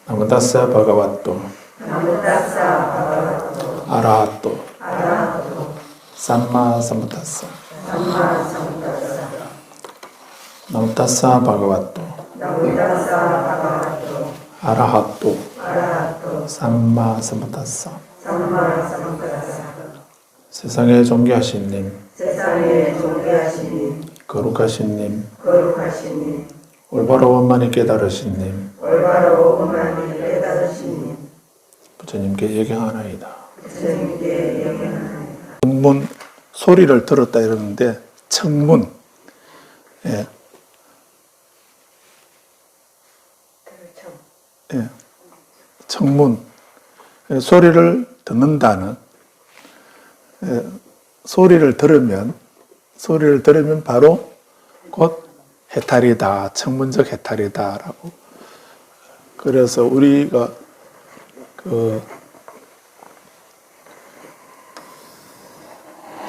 나무다사 바가와토 아라하토 삼마 삼부타사 나무다사 바가와토 아라하토 삼마 삼부타사 세상에 존귀하신 님, 거룩하신 님, 올바로 원만히 깨달으신 님, 부처님께 예경하나이다. 청문, 소리를 들었다 이러는데 청문, 예. 예. 청문, 소리를 듣는다는, 예. 소리를 들으면 바로 곧 해탈이다, 청문적 해탈이다라고. 그래서 우리가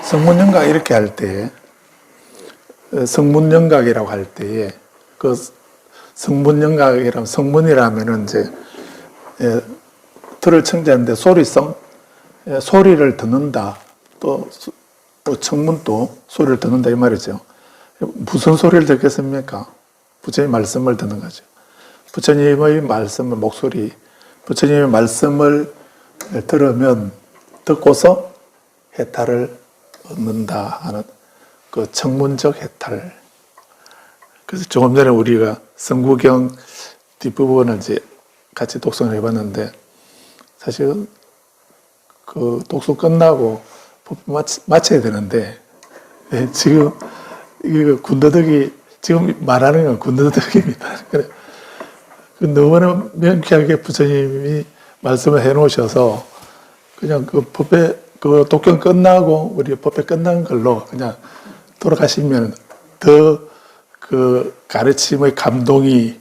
성문영각 이렇게 할 때에, 성문영각이라고 할 때에, 성문영각이라면, 성문이라면은 이제, 들을 청자인데 소리를 듣는다. 또 청문도 소리를 듣는다 이 말이죠. 무슨 소리를 듣겠습니까? 부처님의 말씀을 듣는 거죠. 부처님의 말씀을, 목소리, 부처님의 말씀을 들으면 듣고서 해탈을 얻는다 하는 그 청문적 해탈. 그래서 조금 전에 우리가 성구경 뒷부분을 이제 같이 독서를 해봤는데, 사실 그 독서 끝나고 마쳐야 되는데, 지금 이거 군더더기, 지금 말하는 건 군더더기입니다. 너무나 명쾌하게 부처님이 말씀을 해 놓으셔서 그냥 그 독경 끝나고 우리 법회 끝난 걸로 그냥 돌아가시면 더 그 가르침의 감동이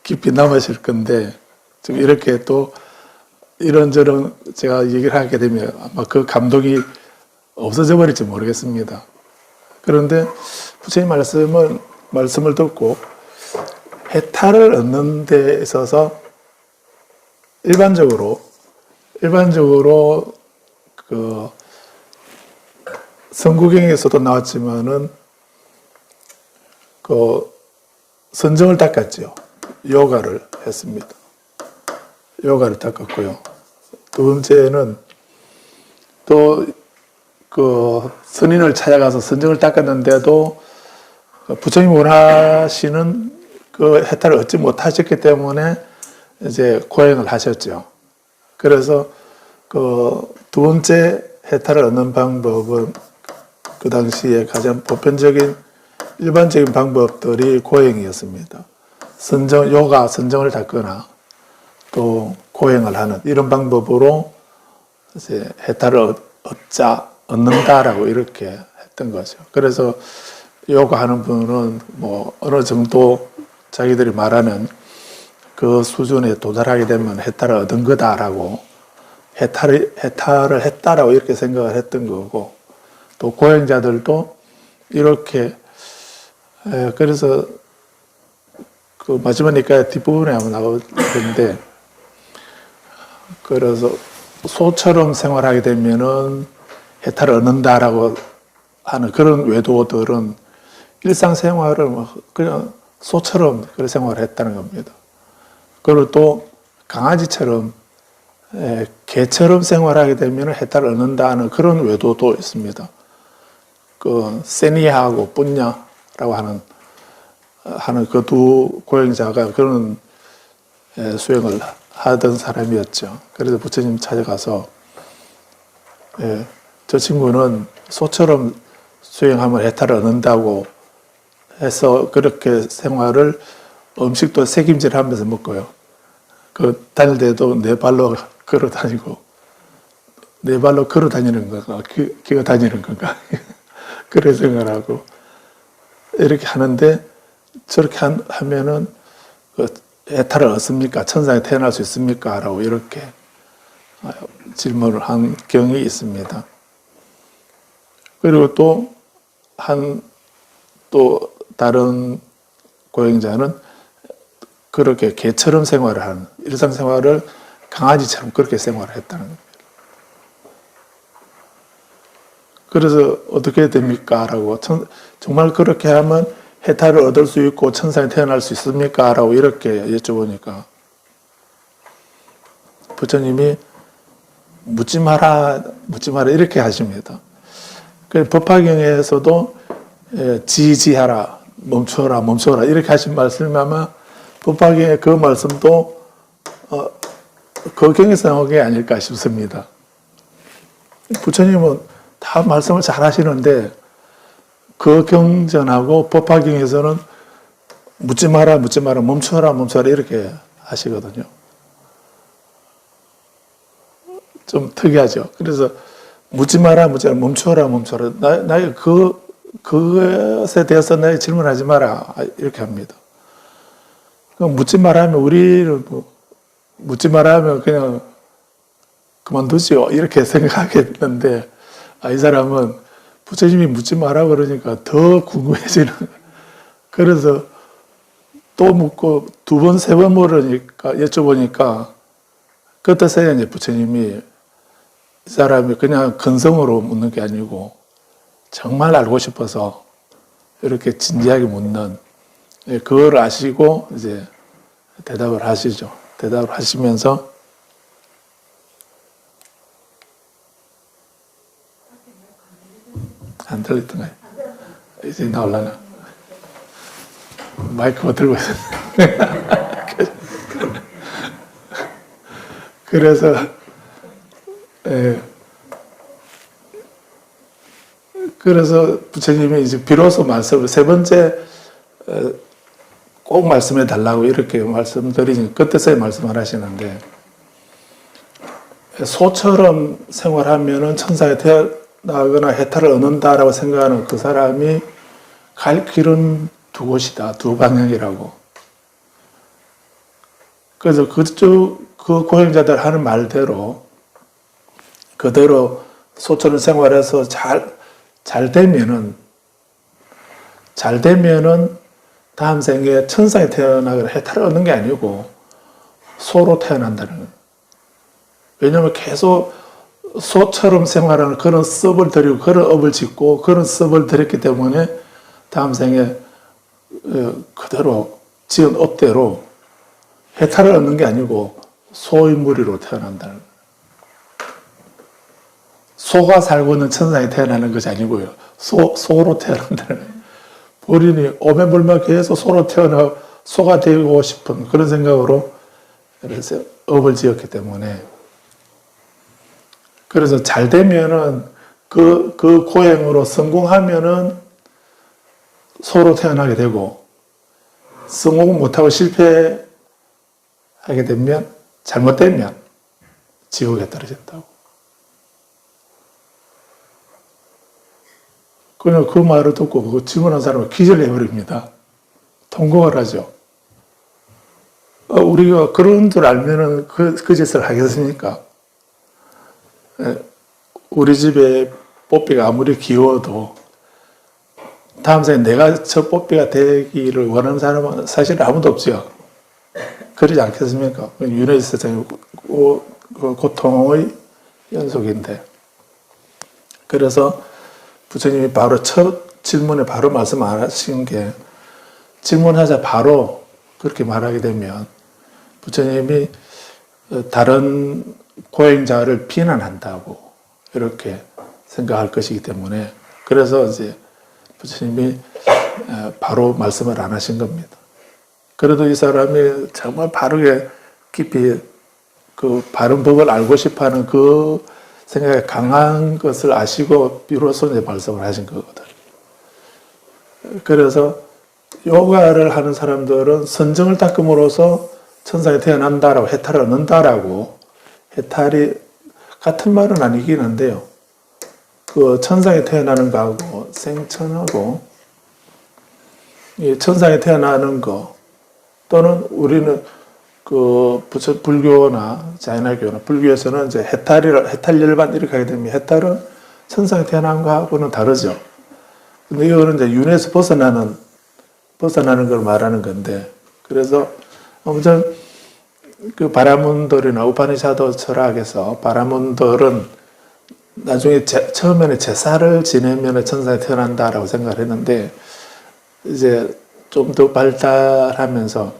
깊이 남으실 건데, 지금 이렇게 또 이런저런 제가 얘기를 하게 되면 아마 그 감동이 없어져 버릴지 모르겠습니다. 그런데 부처님 말씀을 듣고 해탈을 얻는 데 있어서 일반적으로 그 성구경에서도 나왔지만은 그 선정을 닦았죠. 요가를 했습니다. 요가를 닦았고요. 두 번째는 또 그 선인을 찾아가서 선정을 닦았는데도 부처님이 원하시는 그 해탈을 얻지 못하셨기 때문에 이제 고행을 하셨죠. 그래서 그 두 번째 해탈을 얻는 방법은 그 당시에 가장 보편적인 일반적인 방법들이 고행이었습니다. 요가 선정을 닦거나 또 고행을 하는 이런 방법으로 이제 해탈을 얻는다라고 이렇게 했던 거죠. 그래서 요가 하는 분은 뭐 어느 정도 자기들이 말하는 그 수준에 도달하게 되면 해탈을 얻은 거다라고, 해탈을 했다라고 이렇게 생각을 했던 거고, 또 고행자들도 이렇게, 그래서 그 마지막에 뒷부분에 한번 나올 텐데, 그래서 소처럼 생활하게 되면은 해탈을 얻는다라고 하는 그런 외도들은 일상생활을 그냥 소처럼 그런 생활을 했다는 겁니다. 그리고 또 강아지처럼, 개처럼 생활하게 되면 해탈을 얻는다는 그런 외도도 있습니다. 그 세니하고 뿐냐라고 하는 그 두 고행자가 그런 수행을 하던 사람이었죠. 그래서 부처님 찾아가서, 저 친구는 소처럼 수행하면 해탈을 얻는다고 해서 그렇게 생활을, 음식도 새김질 하면서 먹고요. 그 다닐 때도 네 발로 걸어 다니고, 네 발로 걸어 다니는 건가, 기어 다니는 건가, 그런 생각을 하고, 이렇게 하는데, 저렇게 하면은, 해탈을 얻습니까? 천상에 태어날 수 있습니까? 라고 이렇게 질문을 한 경이 있습니다. 그리고 또 다른 고행자는 그렇게 개처럼 생활을 하는, 일상생활을 강아지처럼 그렇게 생활을 했다는 겁니다. 그래서 어떻게 됩니까? 라고, 정말 그렇게 하면 해탈을 얻을 수 있고 천상에 태어날 수 있습니까? 라고 이렇게 여쭤보니까 부처님이 묻지 마라 이렇게 하십니다. 법화경에서도 지지하라, 멈춰라 이렇게 하신 말씀이 아마 법화경의 그 말씀도 그 경에서 나온 게 아닐까 싶습니다. 부처님은 다 말씀을 잘 하시는데 그 경전하고 법화경에서는 묻지 마라, 멈춰라 이렇게 하시거든요. 좀 특이하죠. 그래서 묻지 마라, 멈춰라. 나의 그것에 대해서 나의 질문하지 마라. 이렇게 합니다. 묻지 마라 하면 우리는 묻지 마라 하면 그냥 그만두죠. 이렇게 생각하겠는데, 이 사람은 부처님이 묻지 마라 그러니까 더 궁금해지는. 그래서 또 묻고 두 번, 세 번 여쭤보니까 그때서야 이제 부처님이 이 사람이 그냥 근성으로 묻는 게 아니고 정말 알고 싶어서 이렇게 진지하게 묻는, 그걸 아시고 이제 대답을 하시죠. 대답을 하시면서 안 들렸던가요? 이제 나올라나? 마이크가 들고 있었는데. 그래서 그래서 부처님이 이제 비로소 말씀을 세 번째 꼭 말씀해 달라고 이렇게 말씀드리니 그때서야 말씀을 하시는데, 소처럼 생활하면은 천사에 태어나거나 해탈을 얻는다라고 생각하는 그 사람이 갈 길은 두 곳이다, 두 방향이라고. 그래서 그 고행자들 하는 말대로 그대로 소처럼 생활해서 잘 되면은 다음 생에 천상에 태어나거나 해탈을 얻는 게 아니고 소로 태어난다는 거예요. 왜냐하면 계속 소처럼 생활하는 그런 섭을 들이고 그런 업을 짓고 그런 섭을 들였기 때문에 다음 생에 그대로 지은 업대로 해탈을 얻는 게 아니고 소의 무리로 태어난다는 거예요. 소가 살고 있는 천상에 태어나는 것이 아니고요. 소로 태어난다는 거예요. 본인이 오매불만 계속 소로 태어나 소가 되고 싶은 그런 생각으로 그래서 업을 지었기 때문에, 그래서 잘 되면은 그 고행으로 성공하면은 소로 태어나게 되고, 성공 못하고 실패하게 되면, 잘못되면 지옥에 떨어진다고. 그냥 그 말을 듣고 그 질문한 사람은 기절해버립니다. 통곡을 하죠. 우리가 그런 줄 알면은 그 짓을 하겠습니까? 우리 집에 뽀삐가 아무리 귀여워도 다음 생에 내가 저 뽀삐가 되기를 원하는 사람은 사실 아무도 없죠. 그러지 않겠습니까? 윤회 세상의 고통의 연속인데. 그래서 부처님이 바로 첫 질문에 바로 말씀 안 하신 게, 질문하자 바로 그렇게 말하게 되면 부처님이 다른 고행자를 비난한다고 이렇게 생각할 것이기 때문에, 그래서 이제 부처님이 바로 말씀을 안 하신 겁니다. 그래도 이 사람이 정말 바르게 깊이 그 바른 법을 알고 싶어 하는 그 생각이 강한 것을 아시고 비로소 이제 말씀을 하신 거거든. 그래서 요가를 하는 사람들은 선정을 닦음으로써 천상에 태어난다라고, 해탈을 얻는다라고, 해탈이 같은 말은 아니긴 한데요. 그 천상에 태어나는 거하고 생천하고, 이 천상에 태어나는 거 또는 우리는 그 불교나 자연화교나 불교에서는 이제 해탈 열반 이렇게 하게 되면 해탈은 천상에 태어난 거하고는 다르죠. 근데 이거는 이제 윤회에서 벗어나는 걸 말하는 건데, 그래서 아무튼 그 바라문들이나 우파니샤드 철학에서 바라문들은 나중에 처음에는 제사를 지내면 천사에 태어난다라고 생각을 했는데 이제 좀 더 발달하면서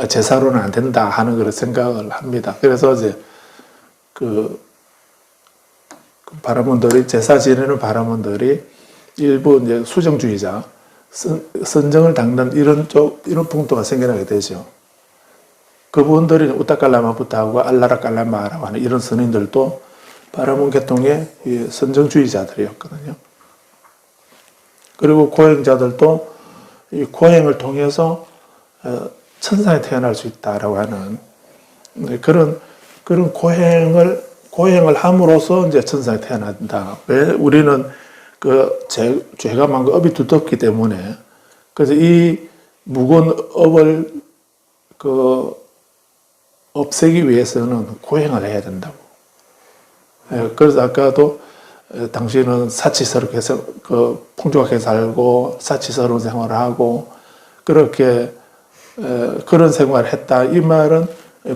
제사로는 안 된다 하는 그런 생각을 합니다. 그래서 이제 그 바라문들이 제사 지내는 바라문들이 일부 이제 수정주의자, 선정을 닦는 이런 풍토가 생겨나게 되죠. 그분들이 우타칼라마부타하고 알라라칼라마라고 하는 이런 스님들도 바라문 계통의 선정주의자들이었거든요. 그리고 고행자들도 이 고행을 통해서 천상에 태어날 수 있다라고 하는 그런 고행을 함으로써 이제 천상에 태어난다. 왜 우리는 그 죄가 많고 업이 두텁기 때문에 그래서 이 무거운 업을 없애기 위해서는 고행을 해야 된다고. 그래서 아까도 당신은 사치스럽게 해서 풍족하게 살고 사치스러운 생활을 하고 그렇게 그런 생활을 했다. 이 말은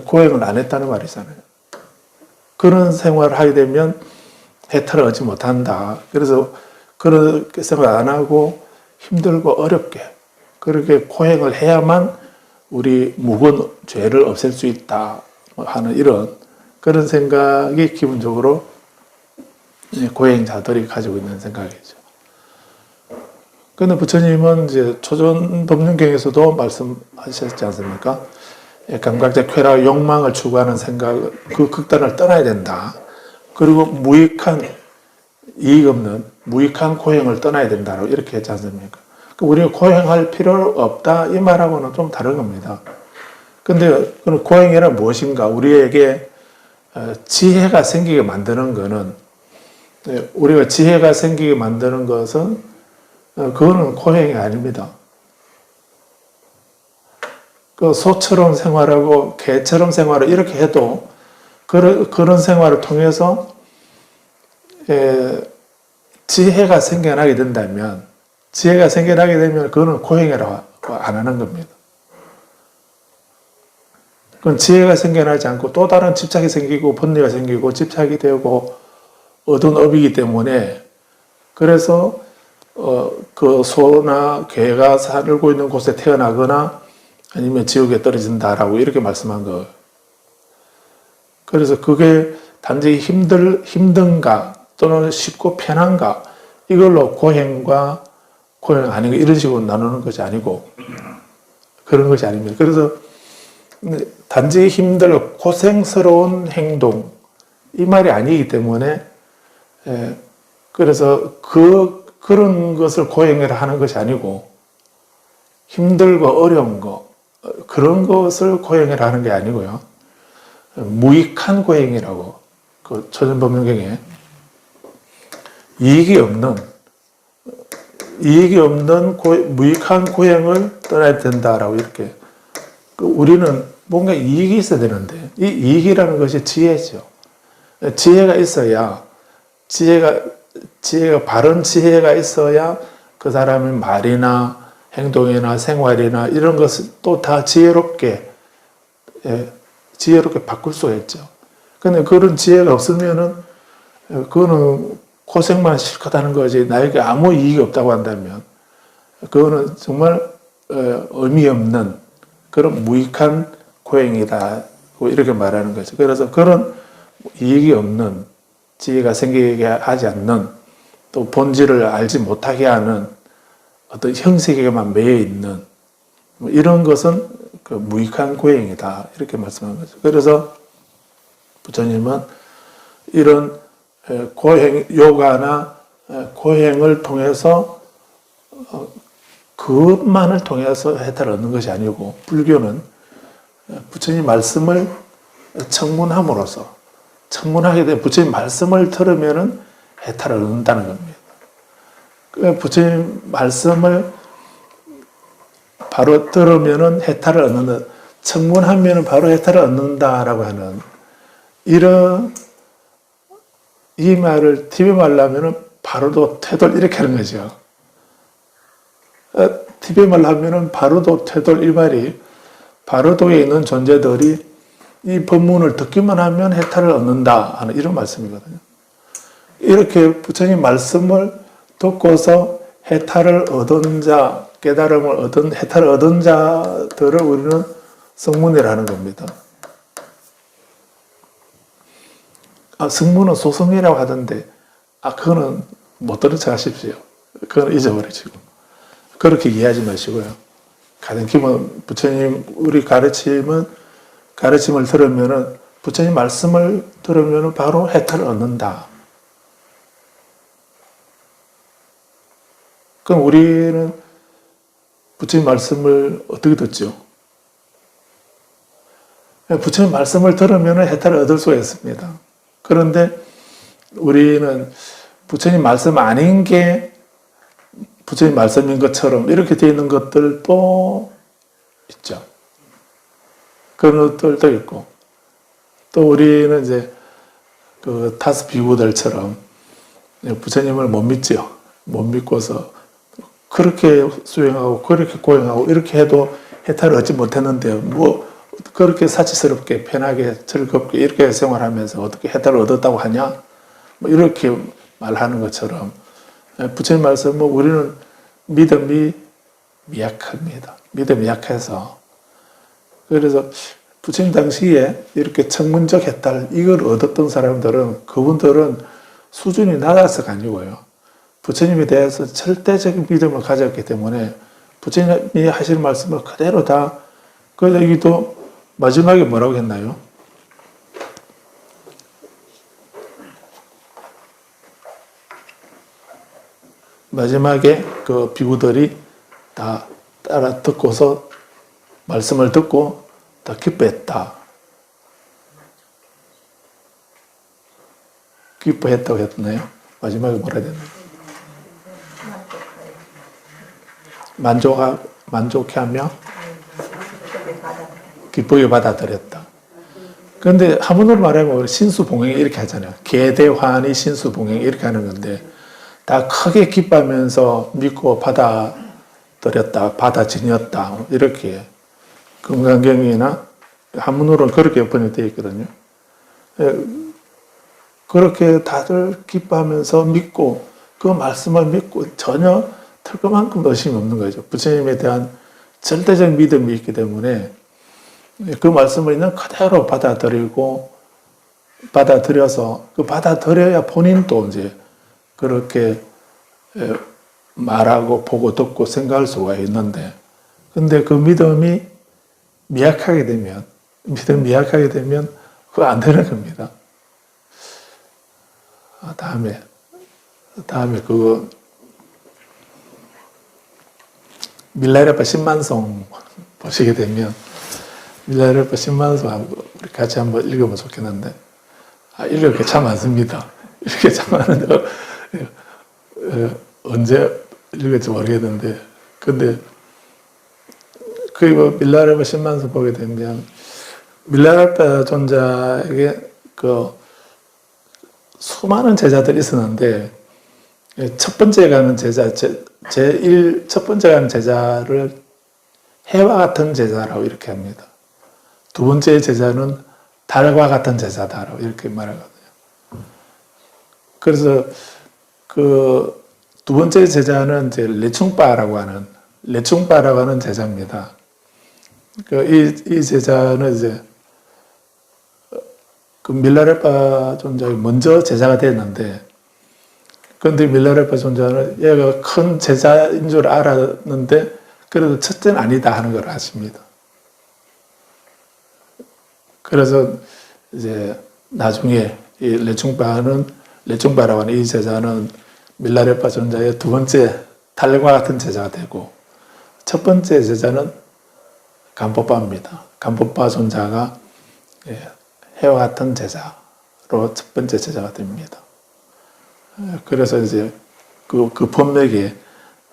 고행을 안 했다는 말이잖아요. 그런 생활을 하게 되면 해탈을 얻지 못한다. 그래서 그렇게 생각 안 하고 힘들고 어렵게 그렇게 고행을 해야만 우리 무거운 죄를 없앨 수 있다 하는 이런 그런 생각이 기본적으로 고행자들이 가지고 있는 생각이죠. 그런데 부처님은 이제 초전 법륜경에서도 말씀하셨지 않습니까? 감각적 쾌락, 욕망을 추구하는 생각, 그 극단을 떠나야 된다. 그리고 이익 없는 무익한 고행을 떠나야 된다고 이렇게 했지 않습니까? 우리가 고행할 필요 없다 이 말하고는 좀 다른 겁니다. 근데 그럼 고행이란 무엇인가? 우리에게 지혜가 생기게 만드는 것은 우리가 지혜가 생기게 만드는 것은 그거는 고행이 아닙니다. 그 소처럼 생활하고 개처럼 생활을 이렇게 해도 그런 생활을 통해서 지혜가 생겨나게 된다면 그거는 고행이라고 안 하는 겁니다. 그건 지혜가 생겨나지 않고 또 다른 집착이 생기고 번뇌가 생기고 집착이 되고 어두운 업이기 때문에 그래서 그 소나 개가 살고 있는 곳에 태어나거나 아니면 지옥에 떨어진다라고 이렇게 말씀한 거예요. 그래서 그게 단지 힘든가 또는 쉽고 편한가 이걸로 고행과 고행 아닌 거 이런 식으로 나누는 것이 아니고 그런 것이 아닙니다. 그래서 단지 힘들고 고생스러운 행동 이 말이 아니기 때문에 그래서 그런 것을 고행이라 하는 것이 아니고 힘들고 어려운 거 그런 것을 고행이라 하는 게 아니고요. 무익한 고행이라고 그 초전법륜경에 이익이 없는 무익한 고행을 떠나야 된다라고 이렇게 우리는 뭔가 이익이 있어야 되는데 이 이익이라는 것이 지혜죠. 지혜가 있어야 바른 지혜가 있어야 그 사람의 말이나 행동이나 생활이나 이런 것을 또 다 지혜롭게 바꿀 수가 있죠. 근데 그런 지혜가 없으면은 그거는 고생만 실컷 하는 거지 나에게 아무 이익이 없다고 한다면 그거는 정말 의미 없는 그런 무익한 고행이다 이렇게 말하는 거죠. 그래서 그런 이익이 없는 지혜가 생기게 하지 않는 또 본질을 알지 못하게 하는 어떤 형식에만 매여 있는 이런 것은 그 무익한 고행이다 이렇게 말씀한 거죠. 그래서 부처님은 이런 요가나 고행을 통해서 그것만을 통해서 해탈을 얻는 것이 아니고 불교는 부처님 말씀을 청문함으로써 청문하게 되면 부처님 말씀을 들으면은 해탈을 얻는다는 겁니다. 부처님 말씀을 바로 들으면은 해탈을 얻는다. 청문하면은 바로 해탈을 얻는다라고 하는 이 말을 TV 말로 하면은 바로도 퇴돌 이렇게 하는 거죠. TV 말로 하면은 바로도 퇴돌 이 말이 바로도에 있는 존재들이 이 법문을 듣기만 하면 해탈을 얻는다 하는 이런 말씀이거든요. 이렇게 부처님 말씀을 듣고서 해탈을 얻은 자, 깨달음을 얻은, 해탈을 얻은 자들을 우리는 성문이라는 겁니다. 성문은 소성이라고 하던데, 그거는 못 들은 척 하십시오. 그건 잊어버리시고. 그렇게 이해하지 마시고요. 가장 기본, 부처님, 우리 가르침을 들으면은, 부처님 말씀을 들으면은 바로 해탈을 얻는다. 그럼 우리는 부처님 말씀을 어떻게 듣죠? 부처님 말씀을 들으면 해탈을 얻을 수가 있습니다. 그런데 우리는 부처님 말씀 아닌 게 부처님 말씀인 것처럼 이렇게 되어 있는 것들도 있죠. 그런 것들도 있고, 또 우리는 이제 그 다스 비구들처럼 부처님을 못 믿죠. 못 믿고서 그렇게 수행하고 그렇게 고행하고 이렇게 해도 해탈을 얻지 못했는데 뭐 그렇게 사치스럽게 편하게 즐겁게 이렇게 생활하면서 어떻게 해탈을 얻었다고 하냐? 뭐 이렇게 말하는 것처럼 부처님 말씀은 우리는 믿음이 미약합니다. 믿음이 약해서 그래서 부처님 당시에 이렇게 청문적 해탈 이걸 얻었던 사람들은 그분들은 수준이 낮아서가 아니고요. 부처님에 대해서 절대적인 믿음을 가졌기 때문에 부처님이 하시는 말씀을 그대로 다 그래서 여기도 마지막에 뭐라고 했나요? 마지막에 그 비구들이 다 따라 듣고서 말씀을 듣고 다 기뻐했다. 기뻐했다고 했나요? 마지막에 뭐라 했나요? 만족해하며 기쁘게 받아들였다. 그런데 한문으로 말하면 신수봉행 이렇게 하잖아요. 계대환이 신수봉행 이렇게 하는 건데 다 크게 기뻐하면서 믿고 받아들였다, 받아지녔다 이렇게 금강경이나 한문으로는 그렇게 번역되어 있거든요. 그렇게 다들 기뻐하면서 믿고 그 말씀을 믿고 전혀 털만큼 의심이 없는 거죠. 부처님에 대한 절대적 믿음이 있기 때문에 그 말씀을 있는 그대로 받아들여서 그 받아들여야 본인도 이제 그렇게 말하고 보고 듣고 생각할 수가 있는데 근데 그 믿음이 미약하게 되면 그거 안 되는 겁니다. 다음에 그거 밀라레파 10만송 보시게 되면 밀라레파 10만송 우리 같이 한번 읽어보면 좋겠는데 읽을 게 참 많습니다. 읽을 게 참 많은데 언제 읽을지 모르겠는데 근데 그 밀라레파 10만송 보게 되면 밀라레파 존자에게 그 수많은 제자들이 있었는데 첫 번째 가는 제자 첫 번째 가는 제자를 해와 같은 제자라고 이렇게 합니다. 두 번째 제자는 달과 같은 제자다라고 이렇게 말하거든요. 그래서 그 두 번째 제자는 이제 레충바라고 하는 제자입니다. 이 제자는 이제 그 밀라레파 존자가 먼저 제자가 됐는데 그런데 밀라레파 존자는 얘가 큰 제자인 줄 알았는데 그래도 첫째는 아니다 하는 걸 아십니다. 그래서 이제 나중에 이 레충바라고 하는 이 제자는 밀라레파 존자의 두 번째 달과 같은 제자가 되고 첫 번째 제자는 간포빠입니다. 간포빠 존자가 해와 같은 제자로 첫 번째 제자가 됩니다. 그래서 이제 그 법맥에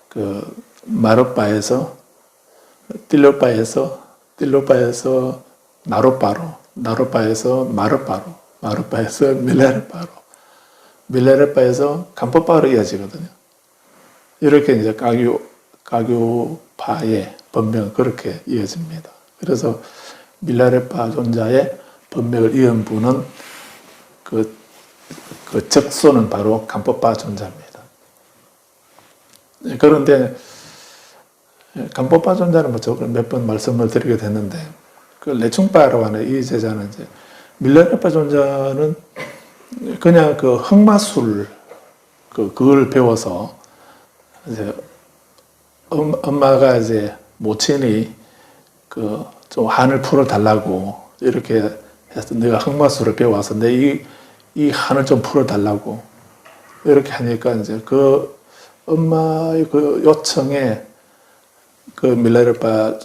그 마르바에서 딜로바에서 나로바에서 마르바에서 밀라레바에서 간포바로 이어지거든요. 이렇게 이제 가교파의 법명은 그렇게 이어집니다. 그래서 밀라레파 존자의 법맥을 이은 분은 그 적소는 바로 간법파 존자입니다. 그런데 간법파 존자는 몇 번 말씀을 드리게 됐는데 그 레충파라고 하는 이 제자는 이제 밀라레파 존자는 그냥 그 흑마술 그걸 배워서 이제 엄마가 이제 모친이 그 좀 한을 풀어 달라고 이렇게 해서 내가 흑마술을 배워서 이 한을 좀 풀어 달라고 이렇게 하니까 이제 그 엄마의 그 요청에 그 밀라레파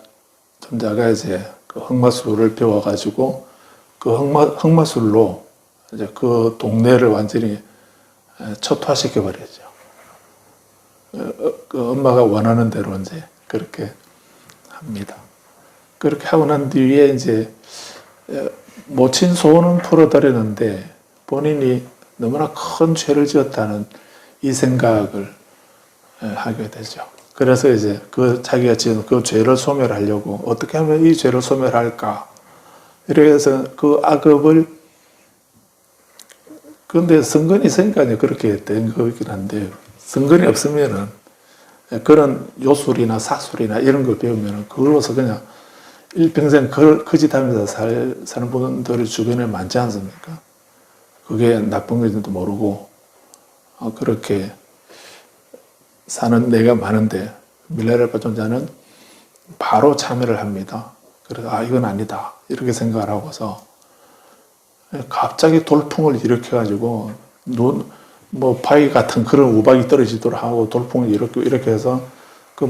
존자가 이제 그 흑마술을 배워가지고 그 흑마술로 이제 그 동네를 완전히 초토화시켜 버렸죠. 그 엄마가 원하는 대로 이제 그렇게 합니다. 그렇게 하고 난 뒤에 이제 모친 소원은 풀어드렸는데 본인이 너무나 큰 죄를 지었다는 이 생각을 하게 되죠. 그래서 이제 그 자기가 지은 그 죄를 소멸하려고 어떻게 하면 이 죄를 소멸할까? 이렇게 해서 그 악업을 그런데 성근이 있으니까 그렇게 된 거긴 한데 성근이 없으면은 그런 요술이나 사술이나 이런 걸 배우면은 그걸로서 그냥 일평생 그 짓 하면서 사는 분들이 주변에 많지 않습니까? 그게 나쁜 건지도 모르고 그렇게 사는 데가 많은데 밀라레파 존자는 바로 참여를 합니다. 그래서 이건 아니다 이렇게 생각을 하고서 갑자기 돌풍을 일으켜가지고 바위 같은 그런 우박이 떨어지도록 하고 돌풍을 이렇게 해서 그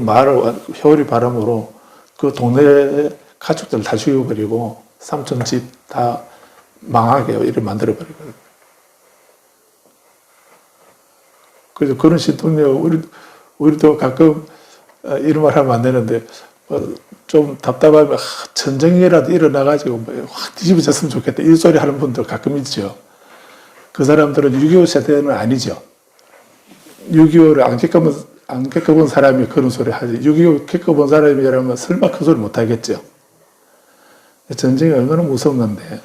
회오리 바람으로 그 동네 가축들 다 죽여버리고 삼촌 집 다 망하게 이렇게 만들어버리거든요. 그래서 그런 신통력 우리도 가끔 이런 말 하면 안 되는데 좀 답답하면 전쟁이라도 일어나가지고 확 뒤집어졌으면 좋겠다 이 소리 하는 분들 가끔 있죠. 그 사람들은 6.25 세대는 아니죠. 6.25를 안 겪어본 사람이 그런 소리 하지 6.25 겪어본 사람이라면 설마 그 소리 못 하겠죠. 전쟁이 얼마나 무서웠는데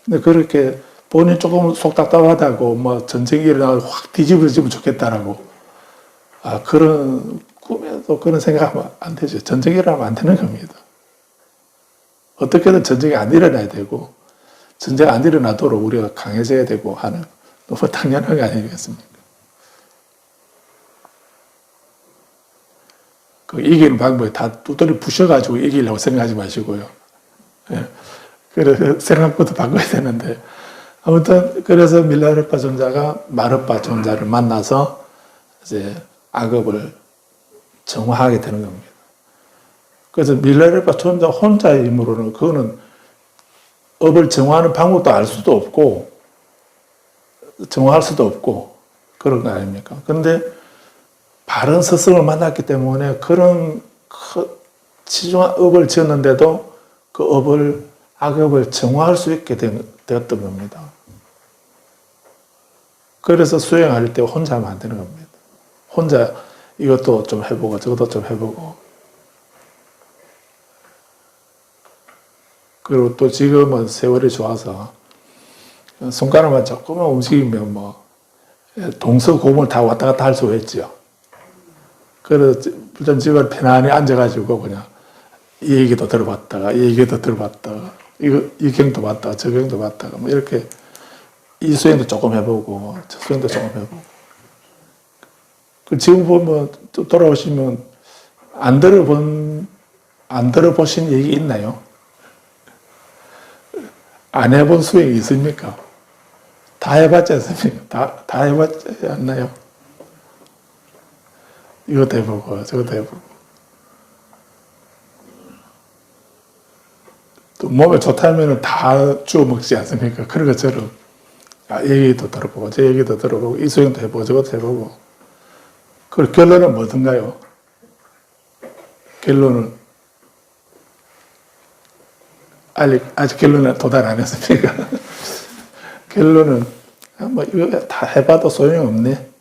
근데 그렇게 본인 조금 속 답답하다고 전쟁이 일어나서 확 뒤집어지면 좋겠다라고 그런 꿈에도 그런 생각하면 안 되죠. 전쟁이 일어나면 안 되는 겁니다. 어떻게든 전쟁이 안 일어나야 되고 전쟁 안 일어나도록 우리가 강해져야 되고 하는 너무 당연한 게 아니겠습니까? 그 이기는 방법이 다 두드려 부셔가지고 이기려고 생각하지 마시고요. 그래서 생각부터 바꿔야 되는데 아무튼 그래서 밀라레파 존자가 마르파 존자를 만나서 이제 악업을 정화하게 되는 겁니다. 그래서 밀라레파 존자 혼자의 힘으로는 그거는 업을 정화하는 방법도 알 수도 없고 정화할 수도 없고 그런 거 아닙니까? 그런데 바른 스승을 만났기 때문에 그런 치중한 업을 지었는데도 그 악업을 정화할 수 있게 되었던 겁니다. 그래서 수행할 때 혼자 하면 안 되는 겁니다. 혼자 이것도 좀 해보고 저것도 좀 해보고 그리고 또 지금은 세월이 좋아서 손가락만 조금만 움직이면 동서고물 다 왔다 갔다 할 수가 있죠. 그래서 좀 집에 편안히 앉아가지고 그냥 이 얘기도 들어봤다가 이 얘기도 들어봤다가 이 경도 봤다가 저 경도 봤다가 이렇게 이 수행도 조금 해보고 저 수행도 조금 해보고 지금 보면 또 돌아오시면 안 들어보신 얘기 있나요? 안 해본 수행이 있습니까? 다 해봤지 않습니까? 다 해봤지 않나요? 이것도 해보고 저것도 해보고 또 몸에 좋다면 다 주워 먹지 않습니까? 그런 것처럼 이 얘기도 들어보고 저 얘기도 들어보고 이 수행도 해보고 저것도 해보고 그 결론은 뭐든가요? 결론은 아직 결론에 도달 안 했습니까? 결론은 이거 다 해봐도 소용없네.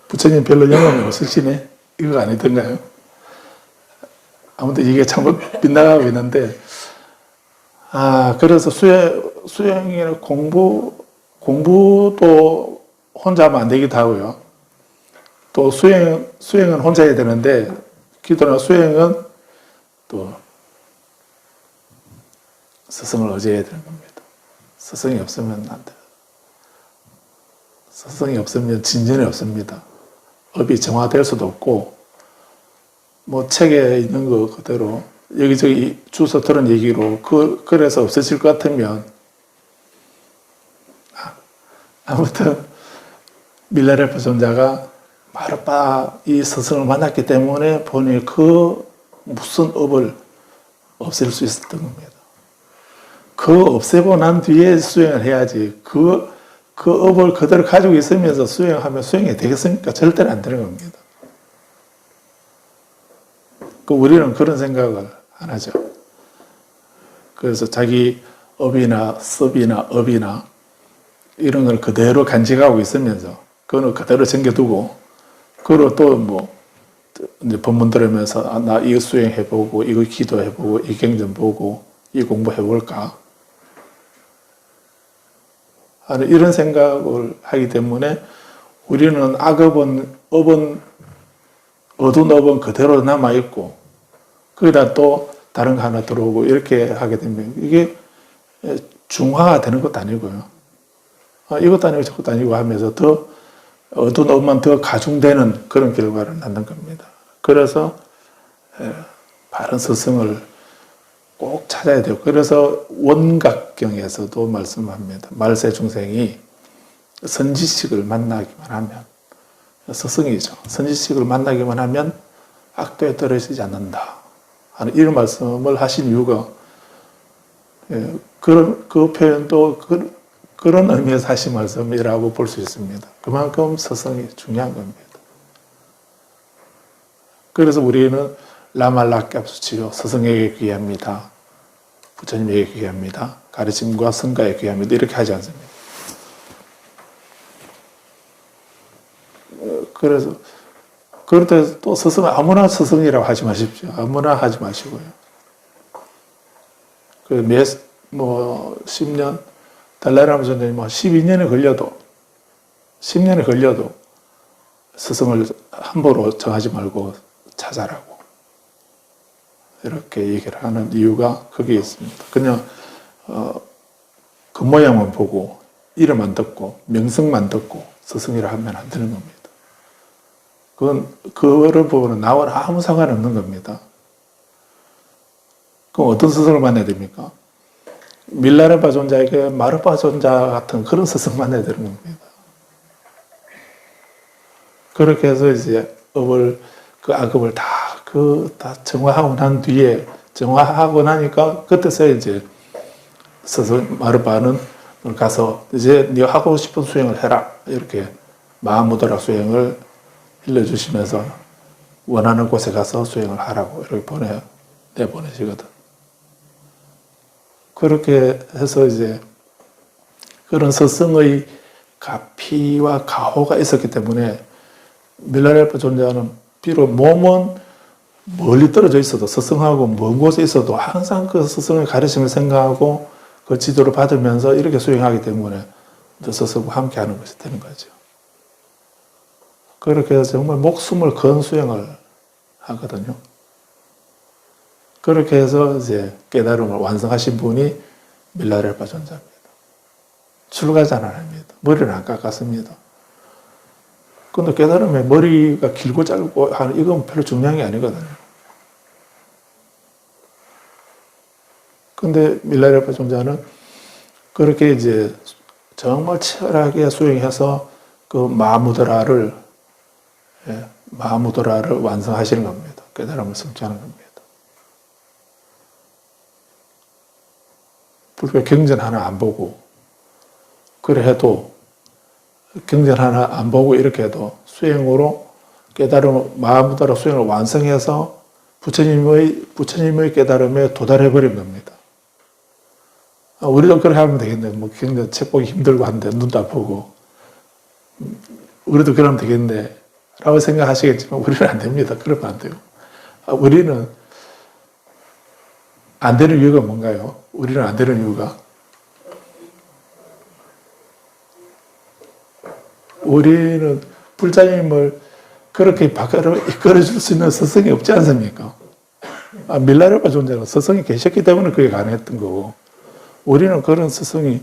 부처님 별로 영감이 없으시네. 이거 아니던가요? 아무튼 이게 잘못 빗나가고 있는데, 그래서 수행이나 공부도 혼자 하면 안 되기도 하고요. 또 수행은 혼자 해야 되는데, 기도나 수행은 또 스승을 의지해야 되는 겁니다. 스승이 없으면 안 돼요. 스승이 없으면 진전이 없습니다. 업이 정화될 수도 없고, 뭐 책에 있는 거 그대로 여기저기 주워 들은 얘기로 그래서 없어질 것 같으면, 아무튼 밀라레프 존자가 마르빠 이 스승을 만났기 때문에 본인이 그 무슨 업을 없앨 수 있었던 겁니다. 그 없애고 난 뒤에 수행을 해야지, 그 업을 그대로 가지고 있으면서 수행하면 수행이 되겠습니까? 절대로 안 되는 겁니다. 우리는 그런 생각을 안 하죠. 그래서 자기 업이나 습이나 업이나 이런 걸 그대로 간직하고 있으면서 그거는 그대로 챙겨두고, 그리고 또 뭐 이제 법문 들으면서 나 이거 수행해보고 이거 기도해보고 이 경전 보고 이 공부해볼까 하는 이런 생각을 하기 때문에 우리는 어두운 업은 그대로 남아있고 거기다 또 다른 거 하나 들어오고 이렇게 하게 되면 이게 중화가 되는 것도 아니고요. 이것도 아니고 저것도 아니고 하면서 더 어두운 업만 더 가중되는 그런 결과를 낳는 겁니다. 그래서 바른 스승을 꼭 찾아야 돼요. 그래서 원각경에서도 말씀합니다. 말세 중생이 선지식을 만나기만 하면, 스승이죠. 선지식을 만나기만 하면 악도에 떨어지지 않는다 하는 이런 말씀을 하신 이유가, 그 표현도 그런 의미에서 하신 말씀이라고 볼 수 있습니다. 그만큼 스승이 중요한 겁니다. 그래서 우리는 라말라캡수치요, 스승에게 귀합니다. 부처님에게 귀합니다. 가르침과 성가에 귀합니다. 이렇게 하지 않습니다. 그래서 그럴 때 또 스승은 아무나 스승이라고 하지 마십시오. 아무나 하지 마시고요. 그 10년, 달라이라마 선생님 12년에 걸려도 10년에 걸려도 스승을 함부로 정하지 말고 찾아라고 이렇게 얘기를 하는 이유가 거기에 있습니다. 그냥 겉모양만 보고 이름만 듣고 명성만 듣고 스승이라 하면 안 되는 겁니다. 그거를 보면 나와는 아무 상관없는 겁니다. 그럼 어떤 스승을 만나야 됩니까? 밀라레파 존자에게 마르파 존자 같은 그런 스승 만나야 되는 겁니다. 그렇게 해서 이제 그 악업을 다 정화하고 난 뒤에, 정화하고 나니까 그때서 이제 스승 마르파는 가서 이제 네가 하고 싶은 수행을 해라. 이렇게 마하무드라 수행을 일러주시면서 원하는 곳에 가서 수행을 하라고 이렇게 내보내시거든. 그렇게 해서 이제 그런 스승의 가피와 가호가 있었기 때문에 밀라레파 존자는 비록 몸은 멀리 떨어져 있어도 스승하고 먼 곳에 있어도 항상 그 스승의 가르침을 생각하고 그 지도를 받으면서 이렇게 수행하기 때문에 스승과 함께 하는 것이 되는 거죠. 그렇게 해서 정말 목숨을 건 수행을 하거든요. 그렇게 해서 이제 깨달음을 완성하신 분이 밀라레파 존자입니다. 출가자는 아닙니다. 머리를 안 깎았습니다. 근데 깨달음에 머리가 길고 짧고 하는 이건 별로 중요한 게 아니거든요. 근데 밀라레파 존자는 그렇게 이제 정말 치열하게 수행해서 그 마하무드라를 완성하시는 겁니다. 깨달음을 성취하는 겁니다. 불교 경전 하나 안 보고, 그래 해도, 경전 하나 안 보고 이렇게 해도 수행으로 마하무드라 수행을 완성해서 부처님의 깨달음에 도달해버린 겁니다. 우리도 그렇게 하면 되겠네. 뭐 경전 책 보기 힘들고 한데 눈도 아프고. 우리도 그러면 되겠네. 라고 생각하시겠지만 우리는 안 됩니다. 그러면 안 돼요. 우리는 안 되는 이유가 뭔가요? 우리는 안 되는 이유가? 우리는 불자님을 그렇게 밖으로 이끌어줄 수 있는 스승이 없지 않습니까? 밀라레파 존재는 스승이 계셨기 때문에 그게 가능했던 거고, 우리는 그런 스승이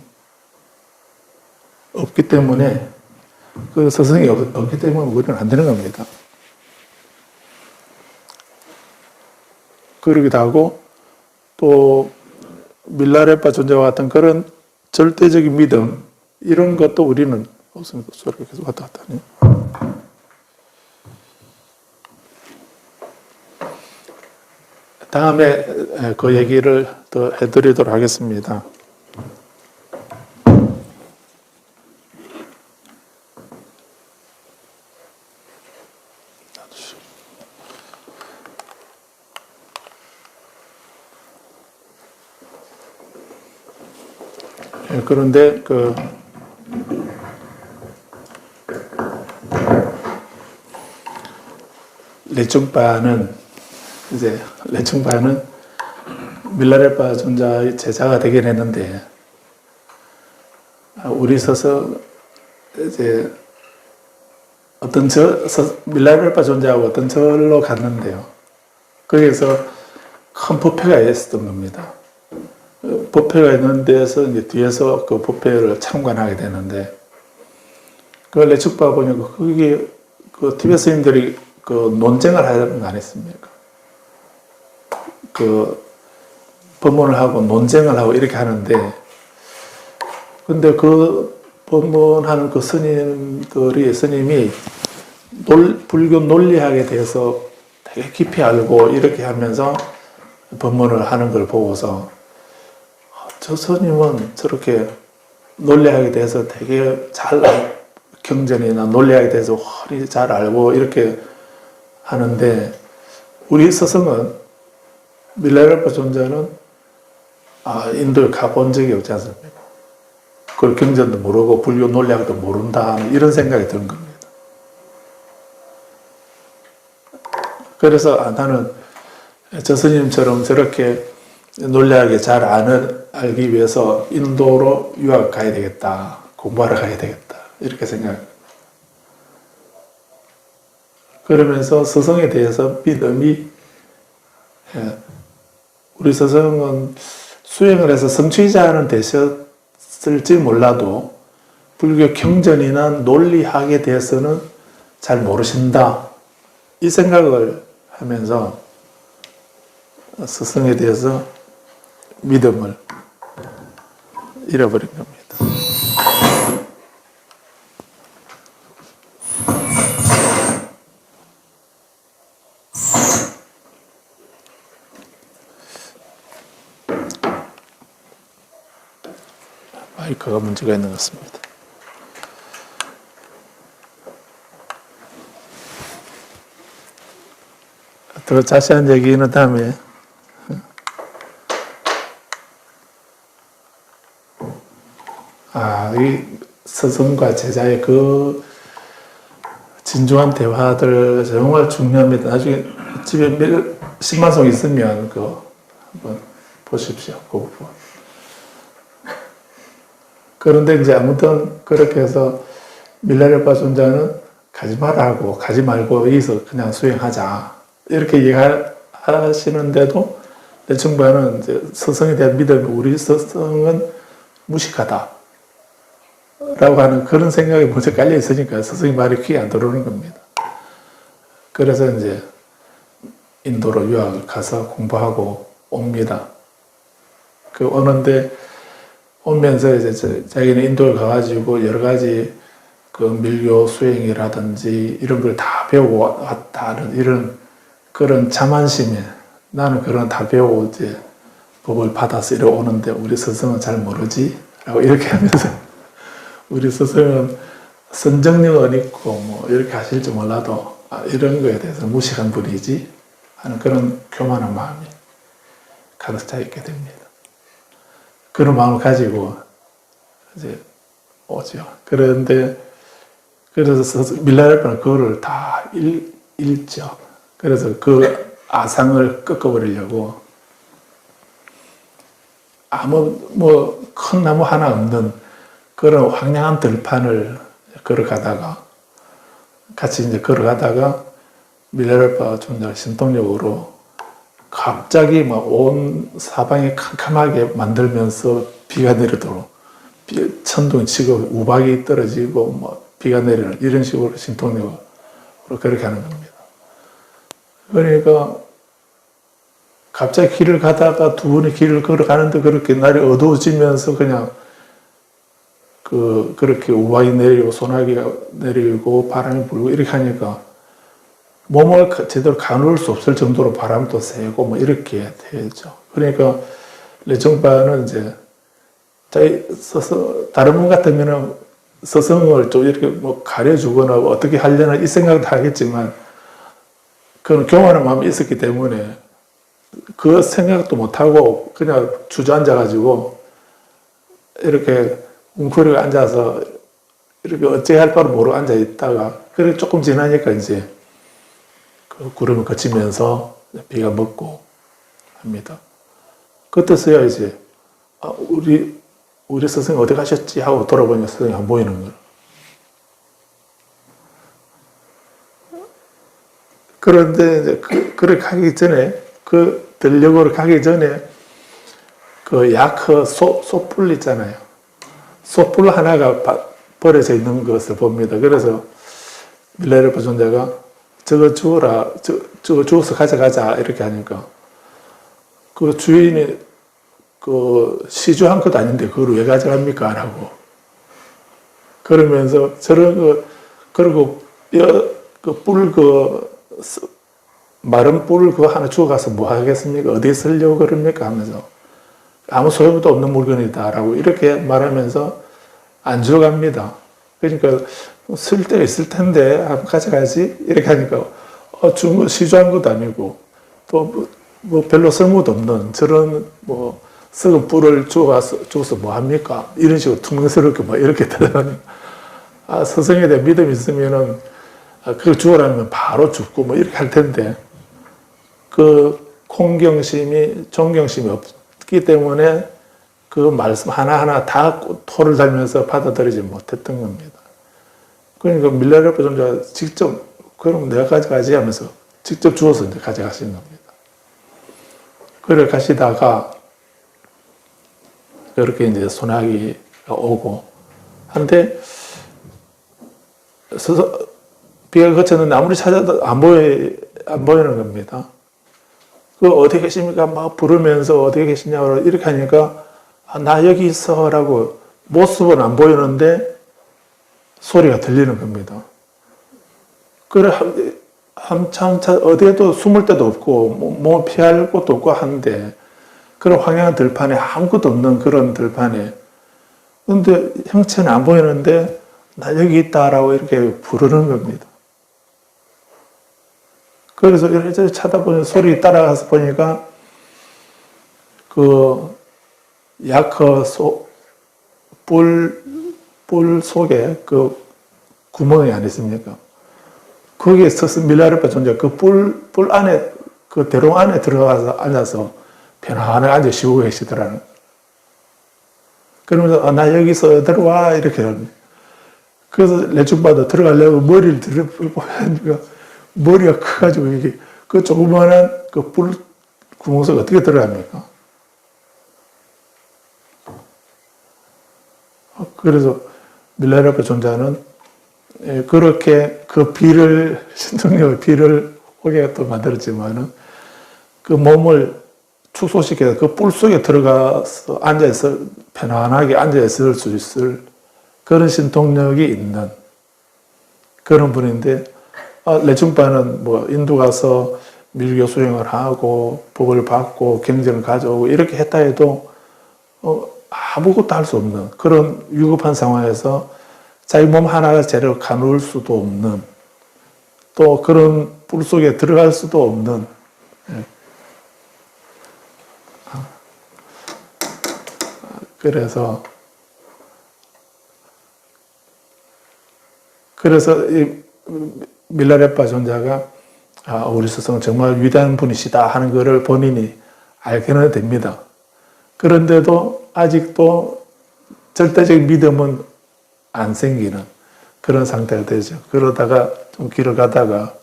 없기 때문에, 그 스승이 없기 때문에 우리는 안 되는 겁니다. 그러기도 하고, 또 밀라레파 존재와 같은 그런 절대적인 믿음, 이런 것도 우리는 없습니다. 소리가 계속 왔다 갔다 하네요. 다음에 그 얘기를 더 해드리도록 하겠습니다. 그런데 레충파는 밀라레파 존자의 제자가 되긴 했는데, 우리 스승 이제 밀라레파 존자하고 어떤 절로 갔는데요. 거기에서 큰 법회가 있었던 겁니다. 법회가 있는 데서 이제 뒤에서 그 법회를 참관하게 되는데, 그 레축파 보니까 거기 그 티베트 스님들이 그 논쟁을 하는 거 아니었습니까? 그 법문을 하고 논쟁을 하고 이렇게 하는데, 근데 그 법문하는 그 스님이 불교 논리학에 대해서 되게 깊이 알고 이렇게 하면서 법문을 하는 걸 보고서, 저 스님은 저렇게 논리학에 대해서 되게 경전이나 논리학에 대해서 훨씬 잘 알고 이렇게 하는데, 우리 스승은 밀라레파 존재는 인도에 가본 적이 없지 않습니까? 그걸 경전도 모르고 불교 논리학도 모른다, 이런 생각이 드는 겁니다. 그래서 나는 저 스님처럼 저렇게 논리학에 잘 알기 위해서 인도로 유학 가야 되겠다, 공부하러 가야 되겠다, 이렇게 생각합니다. 그러면서 스승에 대해서 믿음이, 우리 스승은 수행을 해서 성취자는 되셨을지 몰라도 불교 경전이나 논리학에 대해서는 잘 모르신다, 이 생각을 하면서 스승에 대해서 믿음을 잃어버린 겁니다. 마이크가 문제가 있는 것 같습니다. 더 자세한 얘기는 다음에. 이 스승과 제자의 그 진중한 대화들 정말 중요합니다. 나중에 집에 신만송 있으면 한번 보십시오. 그 부분. 그런데 이제 아무튼 그렇게 해서 밀라레파 존자는 가지 말라고, 가지 말고 여기서 그냥 수행하자, 이렇게 얘기하시는데도 레충파는 이제 스승에 대한 믿음이, 우리 스승은 무식하다 라고 하는 그런 생각이 먼저 깔려 있으니까 스승의 말이 귀에 안 들어오는 겁니다. 그래서 이제 인도로 유학을 가서 공부하고 옵니다. 오는데, 오면서 이제 자기는 인도에 가가지고 여러 가지 그 밀교 수행이라든지 이런 걸 다 배우고 왔다는 이런 그런 자만심에, 나는 그런 다 배우고 이제 법을 받아서 이렇게 오는데 우리 스승은 잘 모르지? 라고 이렇게 하면서, 우리 스승은 선정력은 있고 뭐 이렇게 하실 줄 몰라도 이런 거에 대해서 무식한 분이지 하는 그런 교만한 마음이 가득 차 있게 됩니다. 그런 마음을 가지고 이제 오죠. 그런데, 그래서 밀라레파는 그거를 다 읽죠. 그래서 그 아상을 꺾어버리려고 아무 뭐 큰 나무 하나 없는 그런 황량한 들판을 걸어가다가 같이 이제 걸어가다가 밀레르파 존재가 신동력으로 갑자기 막 온 사방이 캄캄하게 만들면서 비가 내리도록 천둥이 치고 우박이 떨어지고 뭐 비가 내리는 이런 식으로 신동력으로 그렇게 하는 겁니다. 그러니까 갑자기 길을 가다가 두 분이 길을 걸어가는데 그렇게 날이 어두워지면서 그냥 그렇게 우박이 내리고 소나기가 내리고 바람이 불고 이렇게 하니까 몸을 제대로 가눌 수 없을 정도로 바람도 세고 뭐 이렇게 되죠. 그러니까 레정바는 이제 다른 분 같으면은 스승을 좀 이렇게 뭐 가려주거나 어떻게 하려나 이 생각도 하겠지만 그건 교만한 마음이 있었기 때문에 그 생각도 못하고 그냥 주저앉아가지고 이렇게 웅크리고 앉아서 이렇게 어찌할 바를 모르고 앉아있다가 그렇게 조금 지나니까 이제 그 구름이 그치면서 비가 멎고 합니다. 그때서야 이제 우리 스승이 어디 가셨지 하고 돌아보니까 스승이 안 보이는 거예요. 그런데 이제 그렇게 가기 전에 들녘으로 가기 전에 그 야크 소뿔 있잖아요. 소뿔 하나가 버려져 있는 것을 봅니다. 그래서 밀레르파 존재가 저거 주워라, 저거 주워서 가져가자 이렇게 하니까 그 주인이 그 시주한 것도 아닌데 그걸 왜 가져갑니까? 라고 그러면서 저런 그리고 마른 뿔 그거 하나 주워가서 뭐 하겠습니까? 어디에 쓰려고 그럽니까? 하면서 아무 소용도 없는 물건이다라고 이렇게 말하면서 안 주워갑니다. 그러니까 쓸 데가 있을 텐데 한번 가져가지 이렇게 하니까 준 거 시주한 것도 아니고 또 뭐 별로 쓸모도 없는 저런 뭐 썩은 뿔을 주워서 뭐 합니까? 이런 식으로 퉁명스럽게 뭐 이렇게 대단하니 스승에 대한 믿음이 있으면은 그걸 주워라면 바로 죽고 뭐 이렇게 할 텐데 그 존경심이 없기 때문에 그 말씀 하나하나 다 토를 달면서 받아들이지 못했던 겁니다. 그러니까 밀레르파 존재가 직접 그럼 내가 가져가지 하면서 직접 주워서 이제 가져가시는 겁니다. 그래 가시다가 이렇게 이제 소나기가 오고 한데 비가 그쳤는데 아무리 찾아도 안 보이는 겁니다. 그 어디 계십니까? 막 부르면서 어디 계시냐고 이렇게 하니까 나 여기 있어 라고 모습은 안 보이는데 소리가 들리는 겁니다. 그래 한참 어디에도 숨을 데도 없고 뭐 피할 곳도 없고 한데 그런 황량한 들판에 아무것도 없는 그런 들판에 근데 형체는 안 보이는데 나 여기 있다라고 이렇게 부르는 겁니다. 그래서 이렇게 쳐다보니 소리 따라가서 보니까 그 야크 뿔 속에 그 구멍이 안 있습니까? 거기에 서서 밀레르파 존재 그 뿔 안에 그 대롱 안에 들어가서 앉아서 편안하게 앉아 쉬고 계시더라는. 그러면서 나 여기서 들어와 이렇게 합니다. 그래서 레충바도 들어가려고 머리를 들어보니까 머리가 커가지고 이게 그 조그마한 그 뿔 구멍 속에 어떻게 들어갑니까? 그래서 밀레르파 존재는 그렇게 그 신동력의 비를 오게 또 만들었지만은 그 몸을 축소시켜서 그 뿔 속에 들어가서 앉아있어 편안하게 앉아있을 수 있을 그런 신통력이 있는 그런 분인데 레충바는 뭐 인도 가서 밀교 수행을 하고 복을 받고 경전을 가져오고 이렇게 했다 해도 아무것도 할 수 없는 그런 위급한 상황에서 자기 몸 하나가 제대로 가눌 수도 없는 또 그런 뿔 속에 들어갈 수도 없는 그래서 이 밀레르파 존자가 우리 스승은 정말 위대한 분이시다 하는 것을 본인이 알게는 됩니다. 그런데도 아직도 절대적인 믿음은 안 생기는 그런 상태가 되죠. 그러다가 좀 길을 가다가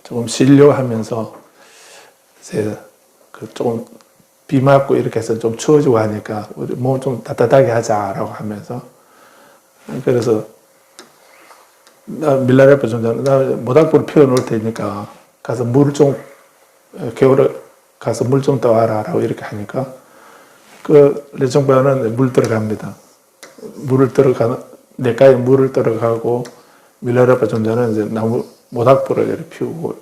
조금 쉬려고 하면서 이제 그 조금 비 맞고 이렇게 해서 좀 추워지고 하니까 우리 몸 좀 따뜻하게 하자라고 하면서 그래서 나 밀라레파 좀 나 모닥불 피워놓을 테니까 가서 물을 좀 겨울에 가서 물 좀 떠와라라고 이렇게 하니까 그 레청바는 물 들어갑니다. 물을 들어가는 내가에 물을 들어가고 밀라레파 존자는 이제 나무 모닥불을 이렇게 피우고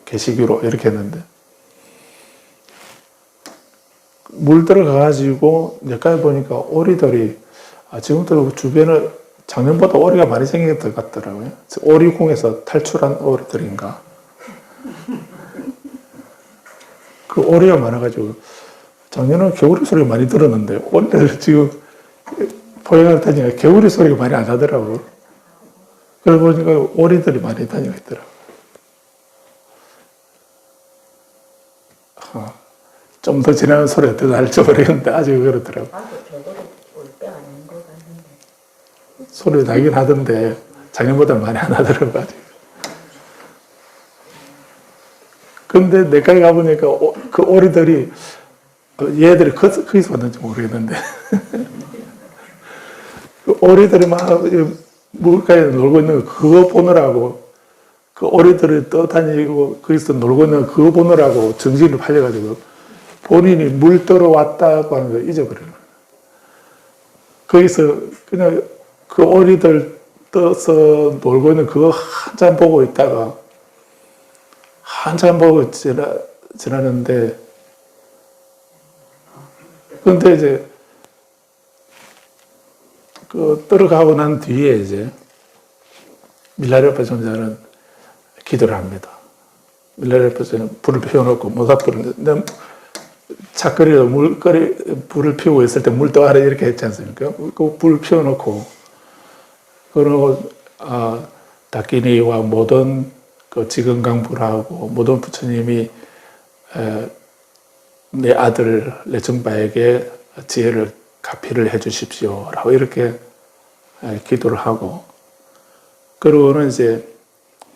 계시기로 이렇게 했는데 물 들어가가지고 내가에 보니까 오리들이 지금도 주변에 작년보다 오리가 많이 생긴 것 같더라고요. 오리궁에서 탈출한 오리들인가. 그 오리가 많아가지고 작년은 개구리 소리가 많이 들었는데 오늘 지금 포획할 테니까 개구리 소리가 많이 안 나더라고요. 그러고 보니까 오리들이 많이 다니고 있더라고요. 좀 더 지나는 소리가 더 날지 모르겠는데 아직 그렇더라고요. 소리 나긴 하던데 작년보다 많이 안 하더라고요. 아직. 근데 내가 가보니까 그 오리들이 얘들이 거기서 왔는지 모르겠는데 그 오리들이 막 물가에 놀고 있는 거 그거 보느라고 그 오리들이 떠다니고 거기서 놀고 있는 거 그거 보느라고 정신이 팔려가지고 본인이 물 떠러 왔다고 하는 걸 잊어버려요. 거기서 그냥 그 오리들 떠서 놀고 있는 그거 한참 보고 있다가 한참 보고 지나는데 근데 이제 그 떨어가고 난 뒤에 이제 밀라레파 존자는 기도를 합니다. 밀라레파 존자는 불을 피워놓고 모닥불을 착거리로 불을 피우고 있을 때 물 떠와라 이렇게 했지 않습니까? 그 불 피워놓고 그러고 다키니와 모든 그 지근강불하고 모든 부처님이 내 아들 레청바에게 지혜를 가피를 해 주십시오라고 이렇게 기도를 하고 그러고는 이제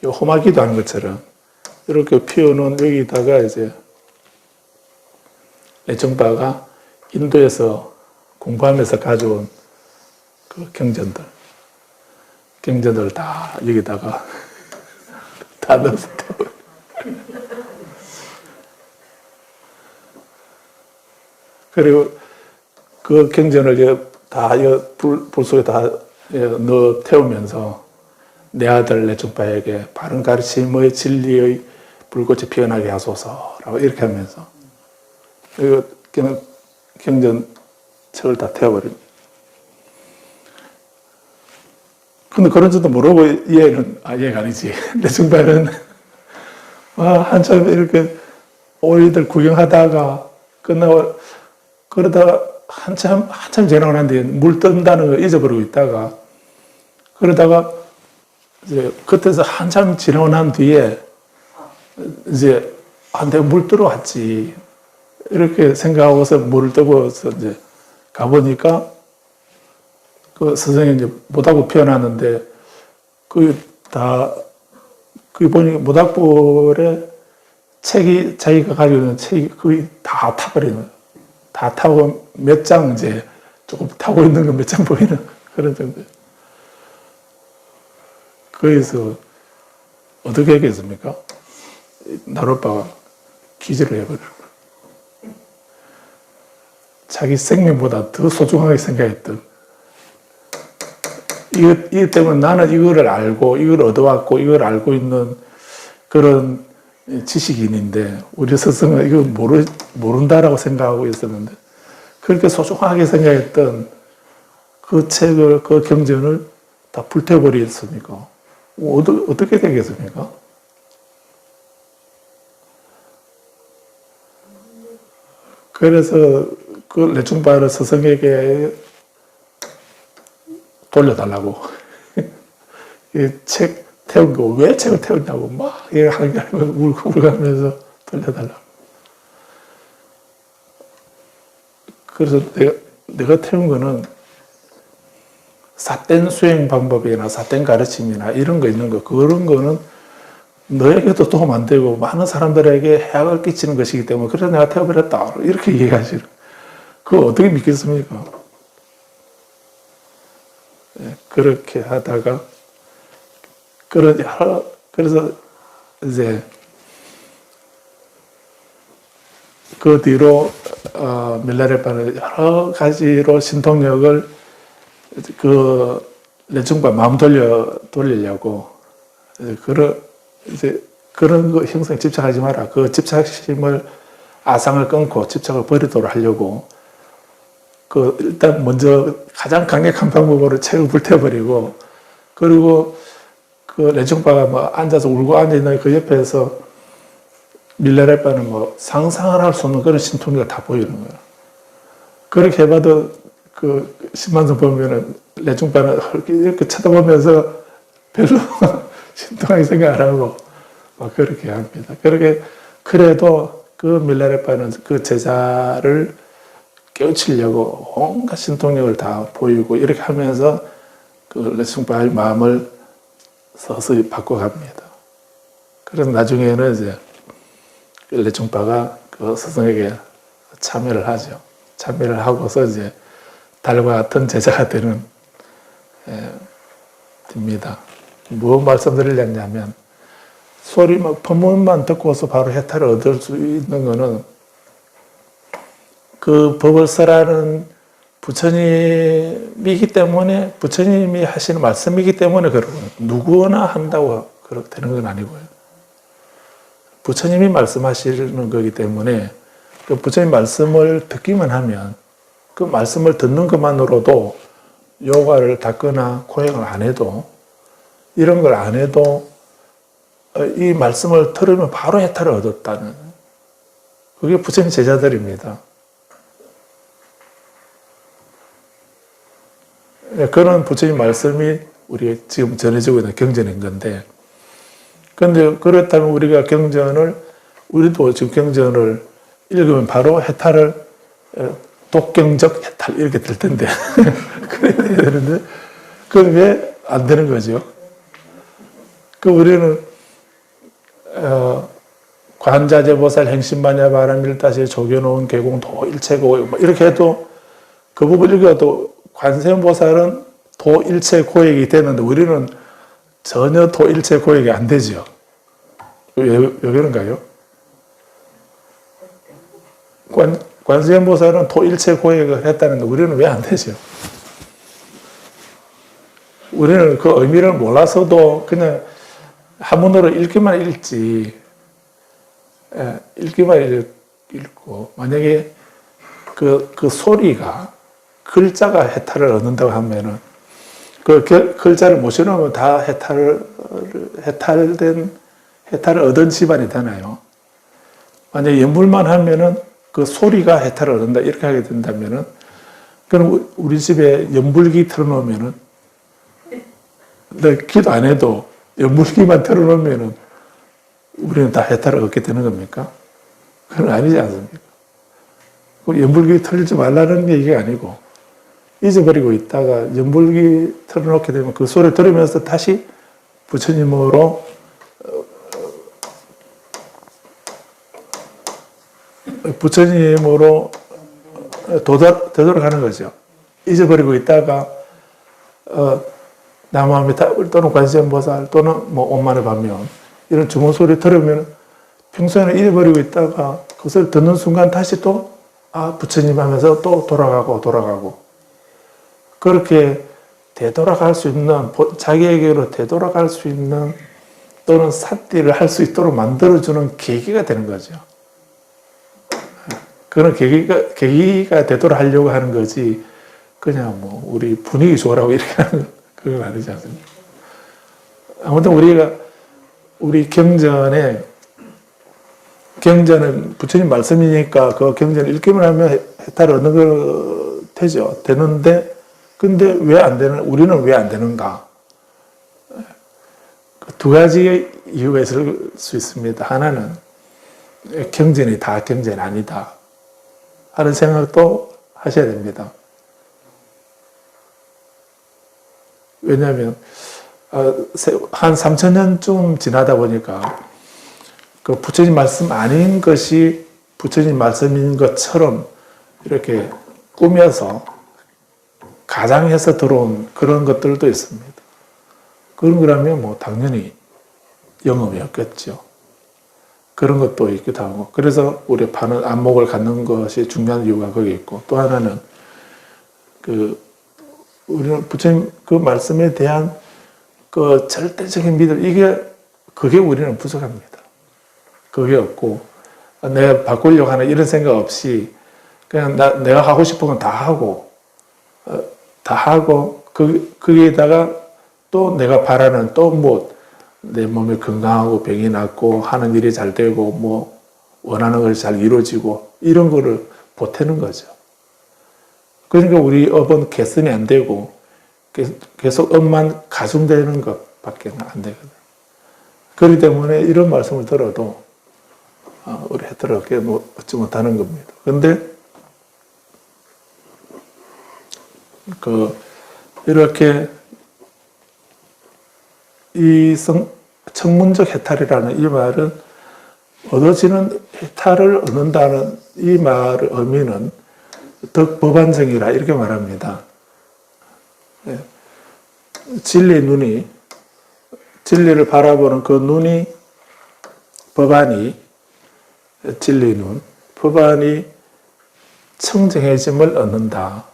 호마기도 하는 것처럼 이렇게 피워놓은 여기다가 이제 레청바가 인도에서 공부하면서 가져온 그 경전들 다 여기다가 다 넣었을 때 그리고 그 경전을 다 불 속에 다 넣어 태우면서 내 아들 레청바에게 바른 가르침의 진리의 불꽃이 피어나게 하소서라고 이렇게 하면서 이거 그냥 경전책을 다 태워버립니다. 근데 그런 줄도 모르고 얘가 아니지. 레청바는 한참 이렇게 오리들 구경하다가 끝나고 그러다가 한참 지나고 난 뒤에 물 뜬다는 걸 잊어버리고 있다가 그러다가 이제 그때서 한참 지나고 난 뒤에 이제 내가 물 들어왔지 이렇게 생각하고서 물을 뜨고서 이제 가보니까 그 스승이 이제 모닥불 피워놨는데 그게 보니까 모닥불에 책이 자기가 가지고 있는 책이 거의 다 타버리는 거예요. 다 타고 몇 장 이제 조금 타고 있는 거 몇 장 보이는 그런 정도. 거기서 어떻게 했겠습니까? 나룻바가 기절을 해버리는 거예요. 자기 생명보다 더 소중하게 생각했던 이것 때문에 나는 이거를 알고 이걸 얻어왔고 이걸 알고 있는 그런 지식인인데 우리 스승은 이걸 모른다라고 생각하고 있었는데 그렇게 소중하게 생각했던 그 책을 그 경전을 다 불태워버렸으니까 어떻게 되겠습니까? 그래서 그 레청바를 스승에게 돌려달라고 이 책 태운 거 왜 책을 태웠냐고 막 한가하면 울고 하면서 돌려달라고. 그래서 내가 태운 거는 삿된 수행 방법이나 삿된 가르침이나 이런 거 있는 거, 그런 거는 너에게도 도움 안 되고 많은 사람들에게 해악을 끼치는 것이기 때문에 그래서 내가 태워버렸다. 이렇게 얘기하시는. 그거 어떻게 믿겠습니까? 그렇게 하다가, 그래서 이제 그 뒤로 밀라레파는 여러 가지로 신통력을 레충파 마음 돌리려고 이제 그런 거 형성에 집착하지 마라. 그 집착심을 아상을 끊고 집착을 버리도록 하려고 일단 먼저 가장 강력한 방법으로 책을 불태워버리고, 그리고 레충파가 뭐 앉아서 울고 앉아있는 그 옆에서 밀라레파는 뭐 상상을 할 수 없는 그런 신통력을 다 보이는 거예요. 그렇게 해봐도 신만성 보면은 레충파는 이렇게 쳐다보면서 별로 신통하게 생각 안 하고 막 그렇게 합니다. 그래도 밀라레파는 그 제자를 깨우치려고 온갖 신통력을 다 보이고 이렇게 하면서 레충파의 마음을 서서히 바꿔갑니다. 그래서 나중에는 이제 레충파가 스승에게 참여를 하죠. 참여를 하고서 이제 달과 같은 제자가 됩니다. 뭐 말씀드리려냐면, 법문만 듣고서 바로 해탈을 얻을 수 있는 거는 그 법을 쓰라는 부처님이기 때문에, 부처님이 하시는 말씀이기 때문에 그러고, 누구나 한다고 그렇게 되는 건 아니고요. 부처님이 말씀하시는 거기 때문에 그 부처님 말씀을 듣기만 하면, 그 말씀을 듣는 것만으로도 요가를 닦거나 고행을 안 해도, 이런 걸 안 해도 이 말씀을 들으면 바로 해탈을 얻었다는, 그게 부처님 제자들입니다. 그런 부처님 말씀이 우리가 지금 전해지고 있는 경전인 건데, 그런데 그렇다면 우리도 지금 경전을 읽으면 바로 해탈을, 독경적 해탈 이렇게 될 텐데 그래야 되는데 그건 왜 안 되는 거죠? 우리는 관자재보살 행심반야 바람일다시 조겨놓은 계공도 일체고 이렇게 해도, 그 부분 읽어도 관세음보살은 도일체 고액이 되는데 우리는 전혀 도일체 고액이 안 되죠. 왜 그런가요? 관세음보살은 도일체 고액을 했다는데 우리는 왜 안 되죠? 우리는 그 의미를 몰라서도 그냥 한문으로 읽기만 읽지, 읽기만 읽고, 만약에 그 소리가, 글자가 해탈을 얻는다고 하면은, 그 글자를 못 실으면 다 해탈을 얻은 집안이 되나요? 만약에 연불만 하면은 그 소리가 해탈을 얻는다, 이렇게 하게 된다면은, 그럼 우리 집에 연불기 틀어놓으면은, 기도 안 해도 연불기만 틀어놓으면은 우리는 다 해탈을 얻게 되는 겁니까? 그건 아니지 않습니까? 연불기 틀지 말라는 얘기가 아니고, 잊어버리고 있다가 연불기 틀어놓게 되면 그 소리를 들으면서 다시 부처님으로 되돌아가는 거죠. 잊어버리고 있다가 남아미타 또는 관세음보살 또는 뭐 온만의 반면 이런 주문 소리 들으면 평소에는 잃어버리고 있다가 그것을 듣는 순간 다시 또 부처님 하면서 또 돌아가고 그렇게 되돌아갈 수 있는, 자기에게로 되돌아갈 수 있는 또는 삿띠를 할 수 있도록 만들어주는 계기가 되는 거죠. 그런 계기가 되도록 하려고 하는 거지, 그냥 뭐 우리 분위기 좋으라고 이렇게 하는 그건 아니지 않습니까? 아무튼 우리 경전은 부처님 말씀이니까 그 경전을 읽기만 하면 해탈을 얻는 거 되죠. 되는데, 근데 우리는 왜 안 되는가? 두 가지 이유가 있을 수 있습니다. 하나는 경전이 다 경전이 아니다 하는 생각도 하셔야 됩니다. 왜냐하면 한 3,000년쯤 지나다 보니까 그 부처님 말씀 아닌 것이 부처님 말씀인 것처럼 이렇게 꾸며서 가장해서 들어온 그런 것들도 있습니다. 그런 거라면 뭐 당연히 영업이 없겠죠. 그런 것도 있기도 하고. 그래서 우리 파는 안목을 갖는 것이 중요한 이유가 거기 있고, 또 하나는 우리는 부처님 그 말씀에 대한 그 절대적인 믿음, 그게 우리는 부족합니다. 그게 없고, 내가 바꾸려고 하는 이런 생각 없이 그냥 내가 하고 싶은 건 다 하고, 거기에다가 또 내가 바라는 내 몸이 건강하고 병이 낫고 하는 일이 잘 되고 뭐 원하는 것이 잘 이루어지고 이런 거를 보태는 거죠. 그러니까 우리 업은 개선이 안 되고 계속 업만 가중되는 것밖에 안 되거든요. 그렇기 때문에 이런 말씀을 들어도 우리 해탈을 얻지 못하는 겁니다. 그런데 이렇게 이 청문적 해탈이라는 이 말은 얻어지는 해탈을 얻는다는 이 말의 의미는 덕법안정이라 이렇게 말합니다. 진리의 눈이, 진리를 바라보는 그 눈이, 법안이, 진리의 눈, 법안이 청정해짐을 얻는다.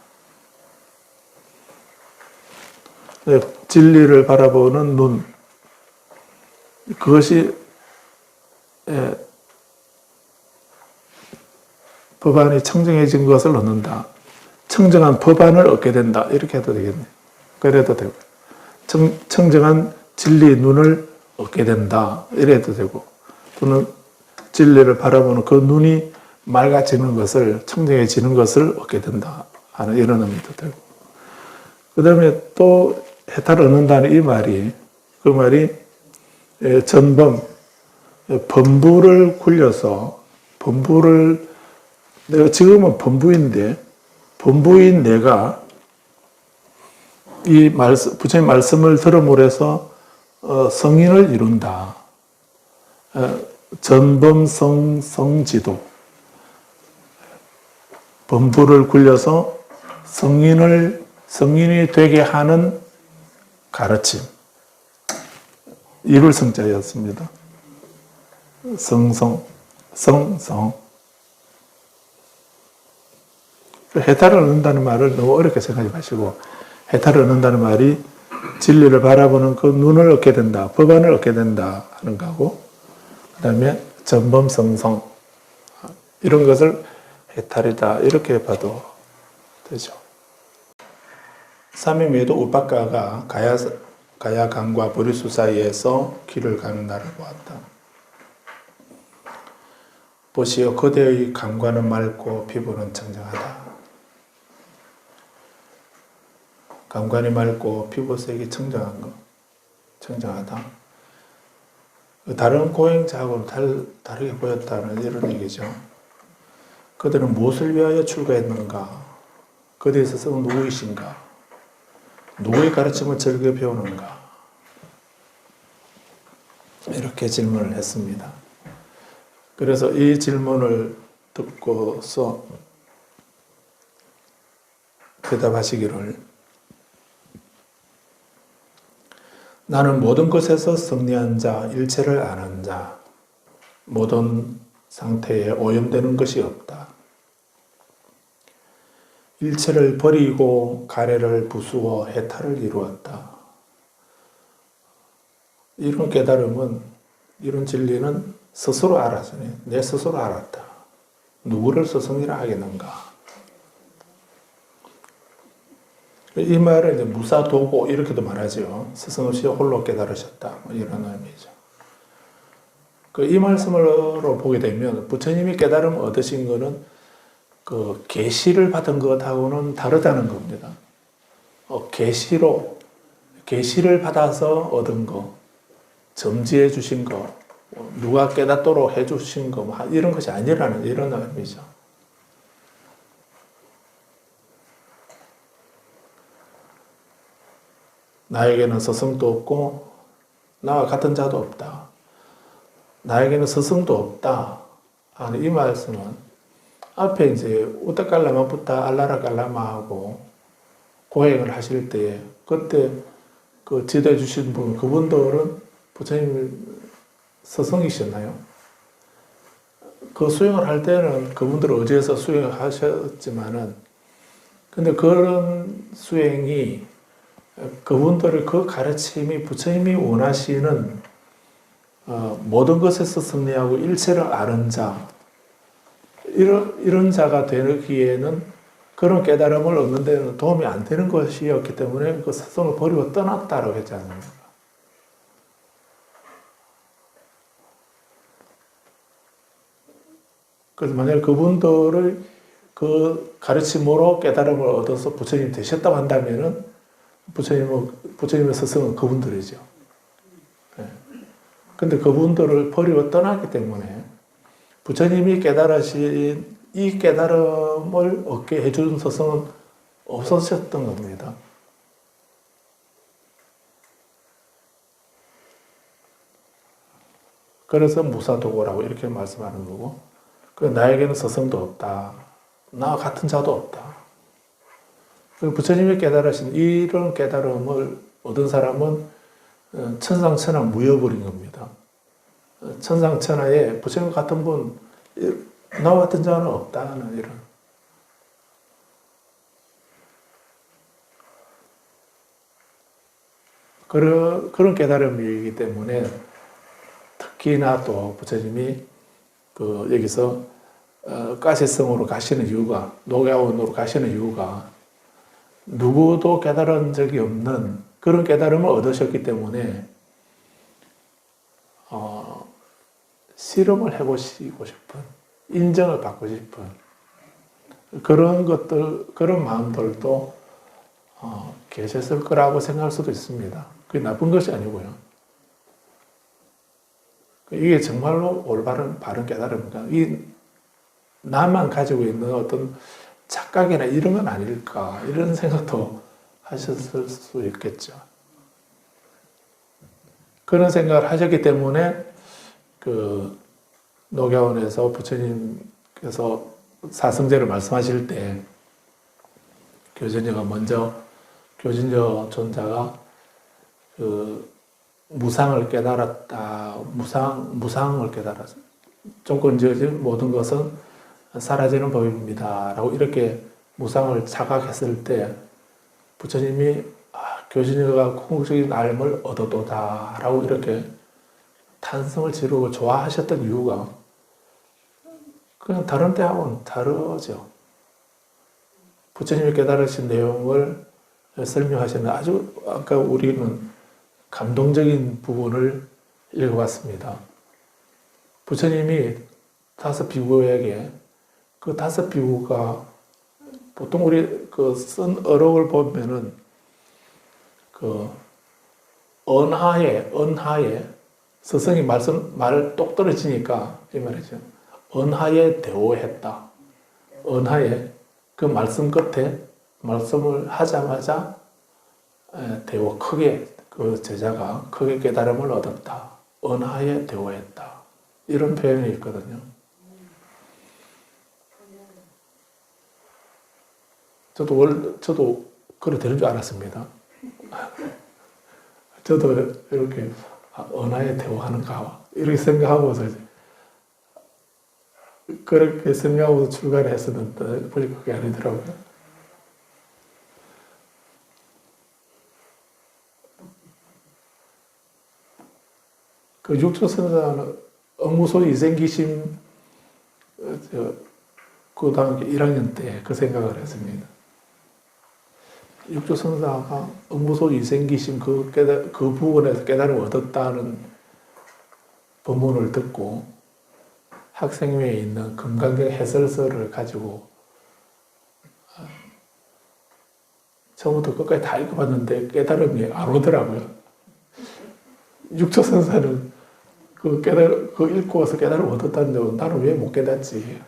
진리를 바라보는 눈, 그것이 법안이 청정해진 것을 얻는다. 청정한 법안을 얻게 된다. 이렇게 해도 되겠네요. 그래도 되고. 청정한 진리의 눈을 얻게 된다. 이래도 되고. 또는 진리를 바라보는 그 눈이 맑아지는 것을, 청정해지는 것을 얻게 된다. 하는 이런 의미도 되고. 그 다음에 또 해탈을 얻는다는 이 말이, 그 말이 전범, 범부를 굴려서, 내가 지금은 범부인데, 범부인 내가 이 부처님 말씀을 들음으로 해서 성인을 이룬다. 전범성 성지도. 범부를 굴려서 성인이 되게 하는 가르침. 이룰 성자였습니다. 성성. 해탈을 얻는다는 말을 너무 어렵게 생각하지 마시고, 해탈을 얻는다는 말이 진리를 바라보는 그 눈을 얻게 된다, 법안을 얻게 된다 하는 거고, 그 다음에 전범성성. 이런 것을 해탈이다. 이렇게 봐도 되죠. 삼임에도 우빠가가 가야강과 보리수 사이에서 길을 가는 나를 보았다. 보시오, 그대의 감관은 맑고 피부는 청정하다. 감관이 맑고 피부색이 청정하다. 다른 고행자하고는 다르게 보였다는 이런 얘기죠. 그들은 무엇을 위하여 출가했는가? 그들의 스승은 누구이신가? 누구의 가르침을 즐겨 배우는가? 이렇게 질문을 했습니다. 그래서 이 질문을 듣고서 대답하시기를, 나는 모든 것에서 승리한 자, 일체를 아는 자, 모든 상태에 오염되는 것이 없다. 일체를 버리고 가래를 부수어 해탈을 이루었다. 이런 깨달음은, 이런 진리는 스스로 알았으니 내 스스로 알았다. 누구를 스승이라 하겠는가? 이 말을 이제 무사도고 이렇게도 말하죠. 스승 없이 홀로 깨달으셨다. 이런 의미죠. 이 말씀으로 보게 되면 부처님이 깨달음 얻으신 것은 계시를 받은 것하고는 다르다는 겁니다. 계시를 받아서 얻은 거, 점지해 주신 거, 누가 깨닫도록 해 주신 거, 이런 것이 아니라는 이런 의미죠. 나에게는 스승도 없고 나와 같은 자도 없다. 나에게는 스승도 없다 하는 이 말씀은 앞에 이제 우타칼라마부타 알라라칼라마하고 고행을 하실 때 그때 그 지도해 주신 분 그분들은 부처님 스승이셨나요? 그 수행을 할 때는 그분들을 의지해서 수행을 하셨지만은 근데 그런 수행이 그분들의 그 가르침이 부처님이 원하시는 모든 것에서 승리하고 일체를 아는 자 이런 자가 되기에는 그런 깨달음을 얻는 데는 도움이 안 되는 것이었기 때문에 그 스승을 버리고 떠났다라고 했지 않습니까? 그래서 만약 그분들의 그 가르침으로 깨달음을 얻어서 부처님이 되셨다고 한다면은 부처님의 스승은 그분들이죠. 근데 그분들을 버리고 떠났기 때문에 부처님이 깨달으신 이 깨달음을 얻게 해준 스승은 없으셨던 겁니다. 그래서 무사도고라고 이렇게 말씀하는 거고, 나에게는 스승도 없다. 나와 같은 자도 없다. 부처님이 깨달으신 이런 깨달음을 얻은 사람은 천상천하 무여버린 겁니다. 천상천하에 부처님 같은 분, 나와 같은 자는 없다는 이런. 그런 깨달음이기 때문에 특히나 또 부처님이 여기서 가시성으로 가시는 이유가, 녹야원으로 가시는 이유가 누구도 깨달은 적이 없는 그런 깨달음을 얻으셨기 때문에 실험을 해보시고 싶은, 인정을 받고 싶은 그런 것들, 그런 마음들도 계셨을 거라고 생각할 수도 있습니다. 그게 나쁜 것이 아니고요. 이게 정말로 올바른 바른 깨달음인가? 나만 가지고 있는 어떤 착각이나 이런 건 아닐까? 이런 생각도 하셨을 수 있겠죠. 그런 생각을 하셨기 때문에 녹야원에서 부처님께서 사성제를 말씀하실 때 교전녀가 먼저 교전녀 존자가 무상을 깨달았다. 무상을 깨달았다. 조건 지어진 모든 것은 사라지는 법입니다. 라고 이렇게 무상을 자각했을 때 부처님이 교전녀가 궁극적인 알을 얻어도다. 라고 이렇게 탄성을 지르고 좋아하셨던 이유가 그냥 다른 때하고는 다르죠. 부처님이 깨달으신 내용을 설명하시는 아주 아까 우리는 감동적인 부분을 읽어봤습니다. 부처님이 5 비구에게 그 5 비구가 보통 우리 쓴 어록을 보면은 언하에 스승이 말 똑 떨어지니까 이 말이죠. 언하에 대오했다. 언하에 그 말씀 끝에 말씀을 하자마자 대오 크게 그 제자가 크게 깨달음을 얻었다. 언하에 대오했다. 이런 표현이 있거든요. 저도 그래 되는 줄 알았습니다. 저도 이렇게 언하에 대오하는가 이렇게 생각하고서 그렇게 생각하고서 출가를 했었는데 보니까 그게 아니더라고요. 그 육조선사는 업무소 이생기심 그 다음 1학년 때 그 생각을 했습니다. 육조선사가 업무소 이생기심 그 부분에서 깨달음을 얻었다는 본문을 듣고 학생회에 있는 금강경 해설서를 가지고 처음부터 끝까지 다 읽어봤는데 깨달음이 안 오더라고요. 육조선사는 그거 읽고 와서 깨달음을 얻었다는데 나는 왜 못 깨닫지?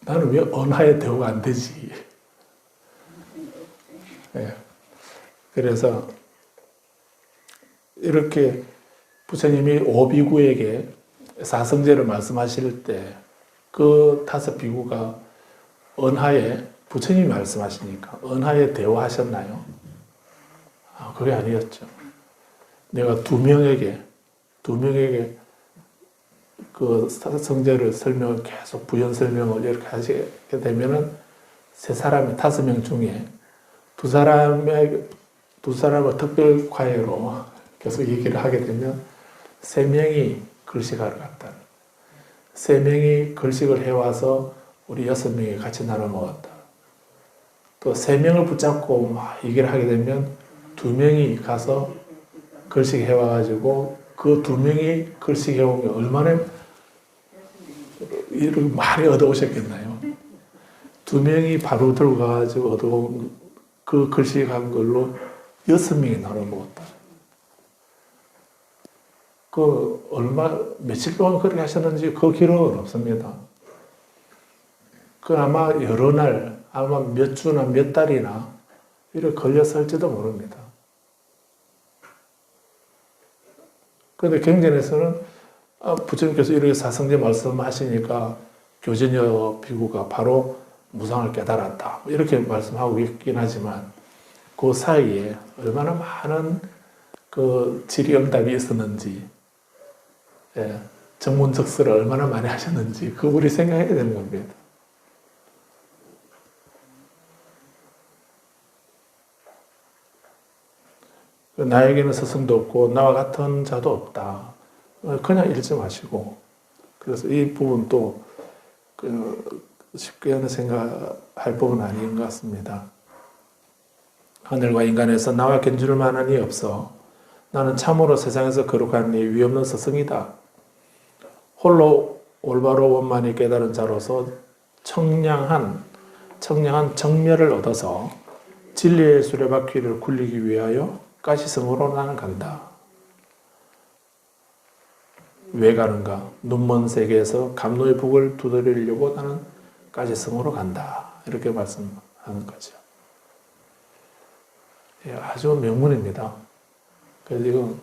나는 왜 언하에 대우가 안 되지? 예. 그래서 이렇게 부처님이 오비구에게 사성제를 말씀하실 때 그 5비구가 언하에 부처님이 말씀하시니까 언하에 대화하셨나요? 그게 아니었죠. 내가 두 명에게 그 성제를 설명을 계속 부연 설명을 이렇게 하시게 되면은 3사람이 5명 중에 두 사람의 특별 과외로 계속 얘기를 하게 되면 3명이 글식하러 갔다. 3명이 글식을 해와서 우리 6명이 같이 나눠 먹었다. 또 3명을 붙잡고 막 얘기를 하게 되면 2명이 가서 글식 해와가지고 그 2명이 글식 해온 게 얼마나 이렇게 많이 얻어오셨겠나요? 2명이 바로 들고 가가지고 얻어온 그 글식 한 걸로 6명이 나눠 먹었다. 며칠 동안 그렇게 하셨는지 그 기록은 없습니다. 아마 여러 날, 아마 몇 주나 몇 달이나 이렇게 걸렸을지도 모릅니다. 그런데 경전에서는 부처님께서 이렇게 사성제 말씀하시니까 교전여 비구가 바로 무상을 깨달았다. 이렇게 말씀하고 있긴 하지만 그 사이에 얼마나 많은 질의응답이 있었는지, 정문적설을 얼마나 많이 하셨는지 우리 생각해야 되는 겁니다. 나에게는 스승도 없고 나와 같은 자도 없다. 그냥 읽지 마시고, 그래서 이 부분도 쉽게 생각할 부분은 아닌 것 같습니다. 하늘과 인간에서 나와 견줄 만한 이 없어. 나는 참으로 세상에서 거룩한 이 위없는 스승이다. 홀로 올바로 원만히 깨달은 자로서 청량한 정멸을 얻어서 진리의 수레바퀴를 굴리기 위하여 가시성으로 나는 간다. 왜 가는가? 눈먼 세계에서 감노의 북을 두드리려고 나는 가시성으로 간다. 이렇게 말씀하는 거죠. 아주 명문입니다. 그래서 이건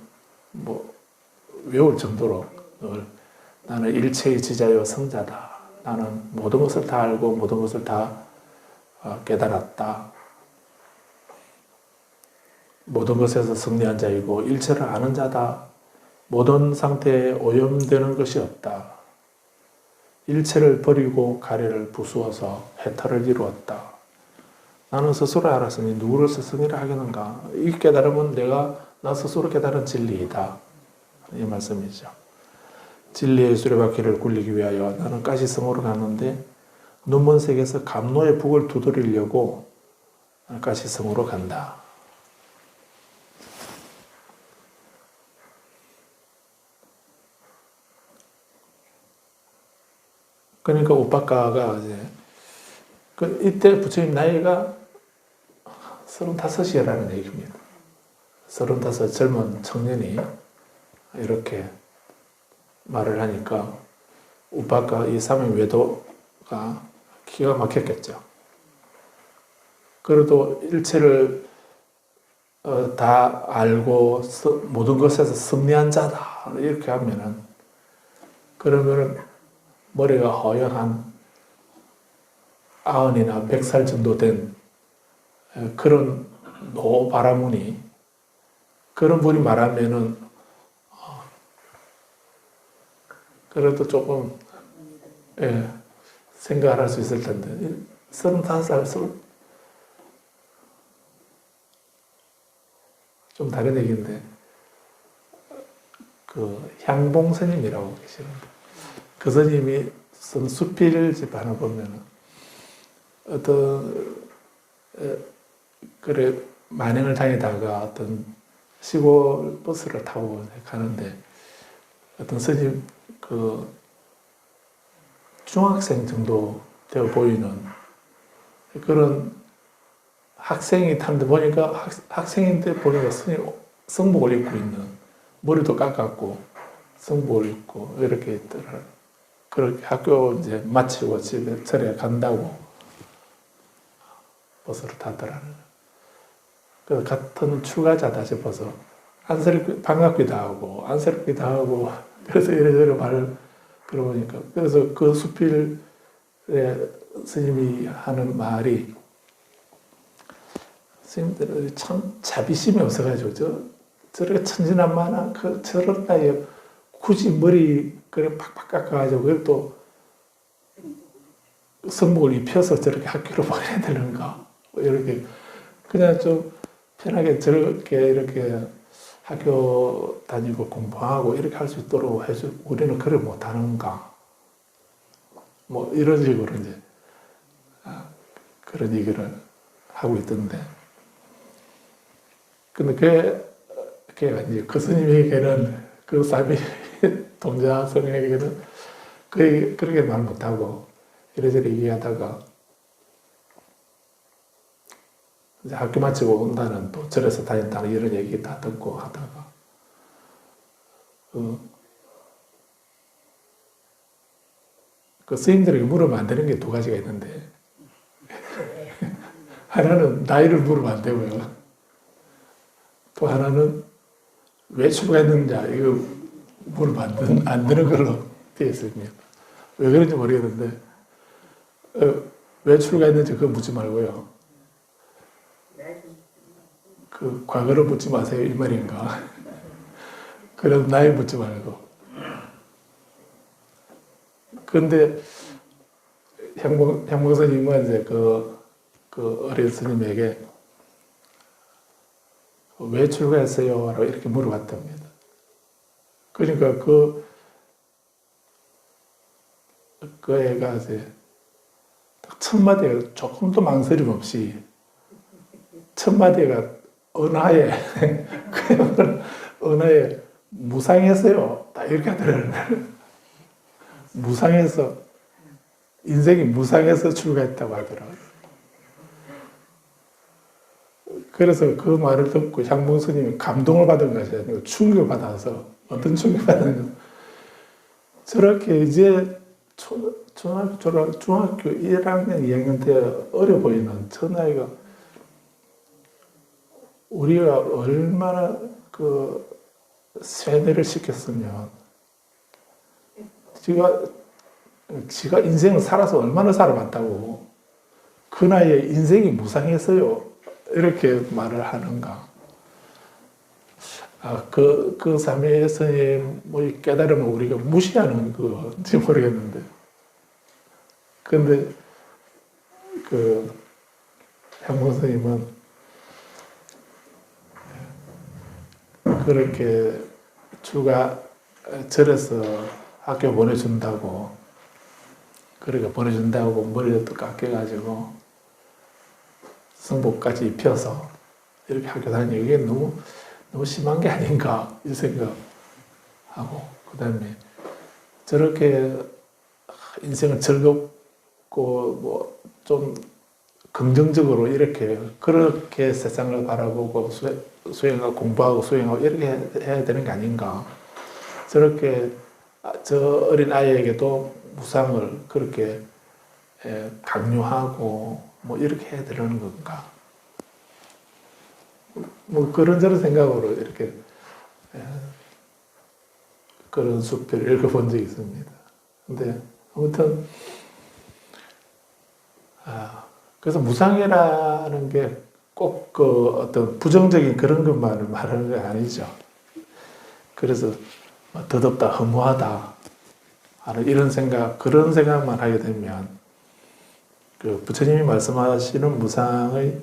외울 정도로 나는 일체의 지자요 성자다. 나는 모든 것을 다 알고 모든 것을 다 깨달았다. 모든 것에서 승리한 자이고 일체를 아는 자다. 모든 상태에 오염되는 것이 없다. 일체를 버리고 가래를 부수어서 해탈을 이루었다. 나는 스스로 알았으니 누구를 스승이라 하겠는가. 이 깨달음은 나 스스로 깨달은 진리이다. 이 말씀이죠. 진리의 수레바퀴를 굴리기 위하여 나는 가시성으로 갔는데 눈먼 세계에서 감노의 북을 두드리려고 가시성으로 간다. 그러니까 우빠가가 이때 부처님 나이가 35이라는 얘기입니다. 35 젊은 청년이 이렇게 말을 하니까 우빠가 이 삼행 외도가 기가 막혔겠죠. 그래도 일체를 다 알고 모든 것에서 승리한 자다 이렇게 하면은 그러면은 머리가 허연한 90이나 100살 정도 된 그런 노바라문이 그런 분이 말하면은 그래도 조금 생각을 할 수 있을 텐데 35살 좀 다른 얘기인데 향봉 스님이라고 계시는데 그 스님이 쓴 수필집 하나 보면 만행을 다니다가 어떤 시골 버스를 타고 가는데 어떤 스님 중학생 정도 되어 보이는 그런 학생이 타는데 보니까 학생인데 보니까 스님 성복을 입고 있는 머리도 깎았고 성복을 입고 이렇게 있더라. 그렇게 학교 이제 마치고 집에 절에 간다고 버스를 타더라는. 그 같은 출가자다 싶어서 반갑기도 하고 안쓰럽기도 하고 그래서 이래저래 말을 들어보니까 그래서 그 수필에 스님이 하는 말이 스님들은 참 자비심이 없어가지고 저렇게 천진난만한 저런 나이에 굳이 머리 그래 팍팍 깎아가지고 그걸 또 선복을 입혀서 저렇게 학교로 보내야 되는가 이렇게 그냥 좀 편하게 저렇게 이렇게 학교 다니고 공부하고 이렇게 할 수 있도록 해주 우리는 그래 못하는가 뭐 이런 식으로 이제 그런 얘기를 하고 있던데 근데 걔가 이제 그 스님에게는 그 사비 동자 선생에게는 그렇게 말 못하고 이래저래 얘기하다가 이제 학교 마치고 온다는 또 절에서 다닌다는 이런 얘기 다 듣고 하다가 그 스님들에게 물으면 안 되는 게 두 가지가 있는데 하나는 나이를 물으면 안 되고요. 또 하나는 왜 출가했는지 이거 물으면 안 되는 걸로 되어 있습니다. 왜 그런지 모르겠는데 왜 출가했는지 그거 묻지 말고요. 그 과거를 묻지 마세요 이 말인가. 그래도 나이 묻지 말고. 그런데 향봉 스님은 이제 그 어린 스님에게 왜 출가했어요? 라고 이렇게 물어봤답니다. 그러니까 그 애가 이제 딱 첫 마디가 조금도 망설임 없이 첫 마디가 은하에 은하에 무상했어요. 딱 이렇게 하더라고요. 무상해서 인생이 무상해서 출가했다고 하더라고요. 그래서 그 말을 듣고 향봉 스님이 감동을 받은 것이 아니고 충격을 받아서 어떤 충격을 받았냐면 저렇게 이제 중학교 1학년, 2학년 때 어려 보이는 저 나이가 우리가 얼마나 그 세뇌를 시켰으면 지가 인생을 살아서 얼마나 살아봤다고 그 나이에 인생이 무상했어요. 이렇게 말을 하는가. 그 삼위의 스님 뭐 깨달으면 우리가 무시하는 건지 모르겠는데. 근데 그 향봉 스님은 그렇게 절에서 학교 보내준다고 그렇게 보내준다고 머리를 또 깎여가지고 성복까지 입혀서 이렇게 학교 다니는 게 너무 심한 게 아닌가 이 생각하고 그 다음에 저렇게 인생을 즐겁고 뭐 좀 긍정적으로 그렇게 세상을 바라보고 수행하고 공부하고 수행하고 이렇게 해야 되는 게 아닌가. 저렇게 저 어린 아이에게도 무상을 그렇게 강요하고 뭐 이렇게 해야 되는 건가. 뭐 그런저런 생각으로 이렇게 그런 수필을 읽어본 적이 있습니다. 근데 아무튼 그래서 무상이라는 게 꼭 그 어떤 부정적인 그런 것만을 말하는 게 아니죠. 그래서 더덥다, 허무하다 하는 그런 생각만 하게 되면 그 부처님이 말씀하시는 무상의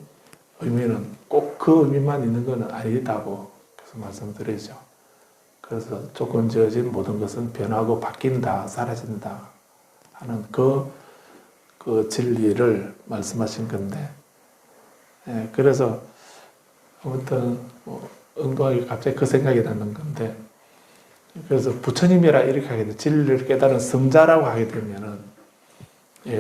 의미는 꼭 그 의미만 있는 것은 아니다고 계속 말씀드리죠. 그래서 조건 지어진 모든 것은 변하고 바뀐다, 사라진다 하는 그 진리를 말씀하신 건데, 그래서 아무튼 엉뚱하게 갑자기 그 생각이 나는 건데, 그래서 부처님이라 이렇게 하게 돼 진리를 깨달은 성자라고 하게 되면은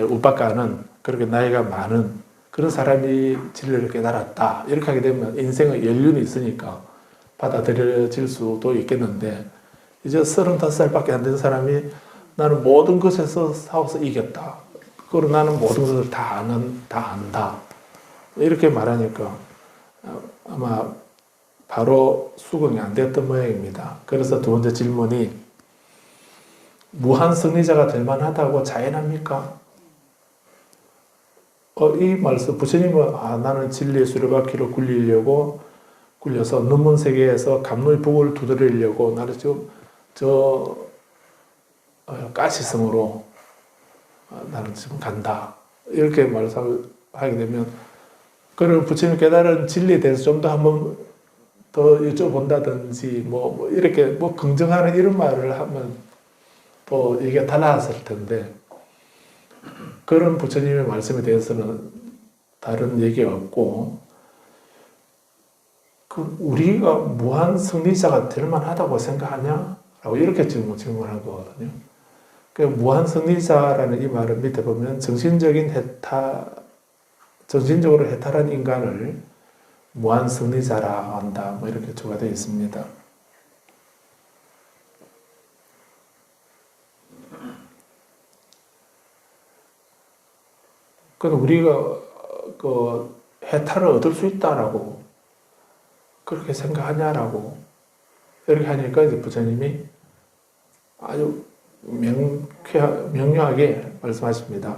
우빠가는 그렇게 나이가 많은 그런 사람이 진리를 깨달았다 이렇게 하게 되면 인생의 연륜이 있으니까 받아들여질 수도 있겠는데, 이제 35살밖에 안 된 사람이 나는 모든 것에서 싸워서 이겼다. 그리고 나는 모든 것을 다 안다. 이렇게 말하니까 아마 바로 수긍이 안 됐던 모양입니다. 그래서 두 번째 질문이 무한 승리자가 될 만하다고 자연합니까? 이 말씀 부처님은 나는 진리의 수레바퀴로 굴려서 눈문 세계에서 감로의 북을 두드리려고 나를 지금 가시성으로 나는 지금 간다. 이렇게 말씀하게 되면 그런 부처님 깨달은 진리에 대해서 좀 더 한번 더 여쭤본다든지 뭐 이렇게 긍정하는 이런 말을 하면 또 얘기가 달라졌을 텐데 그런 부처님의 말씀에 대해서는 다른 얘기가 없고 우리가 무한 승리자가 될 만하다고 생각하냐? 라고 이렇게 질문한 거거든요. 그 무한 승리자라는 이 말은 밑에 보면 정신적으로 해탈한 인간을 무한 승리자라 한다. 뭐 이렇게 조가 되어 있습니다. 그럼 우리가 해탈을 얻을 수 있다라고 그렇게 생각하냐라고 이렇게 하니까 이제 부처님이 아주 명료하게 말씀하십니다.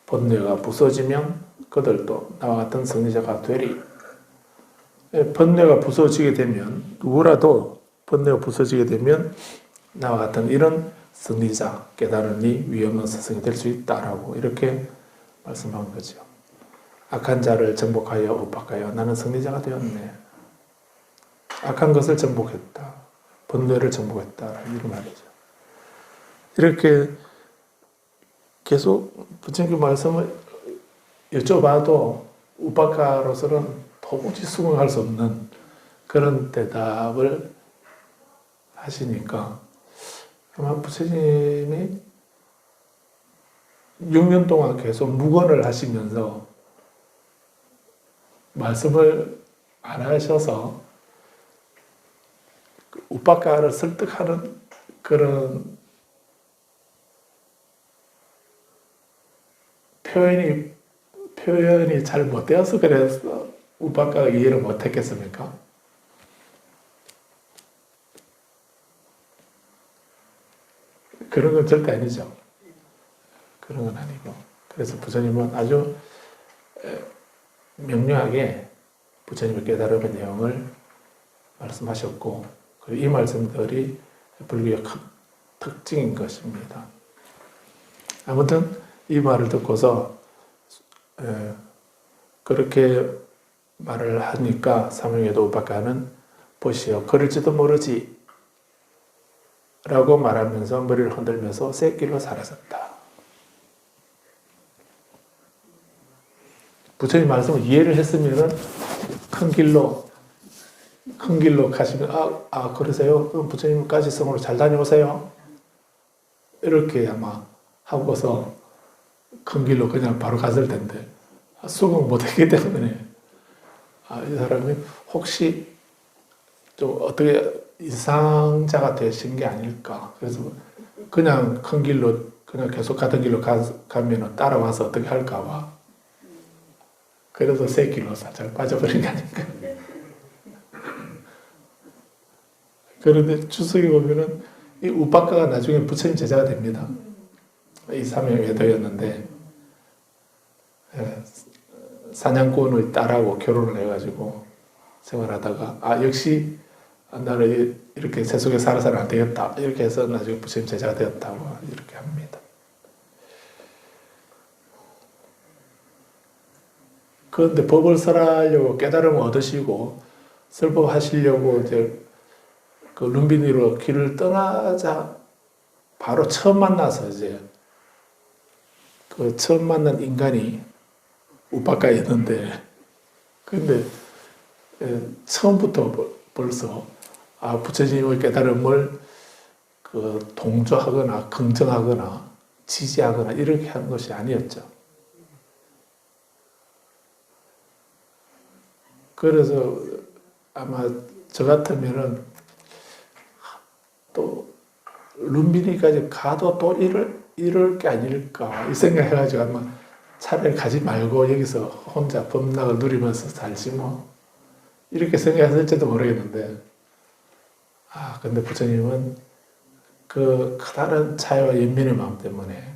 번뇌가 부서지면 그들도 나와 같은 승리자가 되리. 번뇌가 부서지게 되면 누구라도 번뇌가 부서지게 되면 나와 같은 이런 승리자, 깨달은 이 위없는 스승이 될 수 있다라고 이렇게 말씀한 거죠. 악한 자를 정복하여 엇박하여 나는 승리자가 되었네. 악한 것을 정복했다. 번뇌를 정복했다. 이런 말이죠. 이렇게 계속 부처님 말씀을 여쭤봐도 우박가로서는 도무지 수긍할 수 없는 그런 대답을 하시니까 아마 부처님이 6년 동안 계속 묵언을 하시면서 말씀을 안 하셔서 우박가를 설득하는 그런 표현이 잘 못 되어서 그래서 우박가가 이해를 못 했겠습니까? 그런 건 절대 아니죠. 그런 건 아니고. 그래서 부처님은 아주 명료하게 부처님의 깨달음의 내용을 말씀하셨고, 그리고 이 말씀들이 불교의 큰 특징인 것입니다. 아무튼 이 말을 듣고서 그렇게 말을 하니까 사명에도 우박가는 보시오 그럴지도 모르지 라고 말하면서 머리를 흔들면서 쇳길로 사라졌다. 부처님 말씀을 이해를 했으면 큰 길로 가시면 그러세요? 그럼 부처님까지 성으로 잘 다녀오세요. 이렇게 아마 하고서 큰 길로 그냥 바로 갔을 텐데 수긍 못했기 때문에 이 사람이 혹시 좀 어떻게 이상자가 되신 게 아닐까. 그래서 그냥 큰 길로 그냥 계속 가던 길로 가면 따라와서 어떻게 할까 봐. 그래서 새 길로 살짝 빠져버린 게 아닐까. 그런데 추석에 보면은 이 우박가가 나중에 부처님 제자가 됩니다. 이 사명외도였는데 사냥꾼의 딸하고 결혼을 해가지고 생활하다가 역시 나를 이렇게 세속에 살아서는 안 되겠다 이렇게 해서 나중에 부처님 제자가 되었다고 이렇게 합니다. 그런데 법을 설하려고 깨달음을 얻으시고 설법하시려고 이제 그 룸비니로 길을 떠나자 바로 처음 만나서 이제 그 처음 만난 인간이 우박가였는데 근데 처음부터 벌써 부처님의 깨달음을 그 동조하거나 긍정하거나 지지하거나 이렇게 한 것이 아니었죠. 그래서 아마 저 같으면은 또 룸비니까지 가도 또 이럴 게 아닐까 이 생각해가지고 아마 차라리 가지 말고 여기서 혼자 법락을 누리면서 살지 뭐 이렇게 생각했을지도 모르겠는데, 근데 부처님은 그 커다란 차이와 연민의 마음 때문에,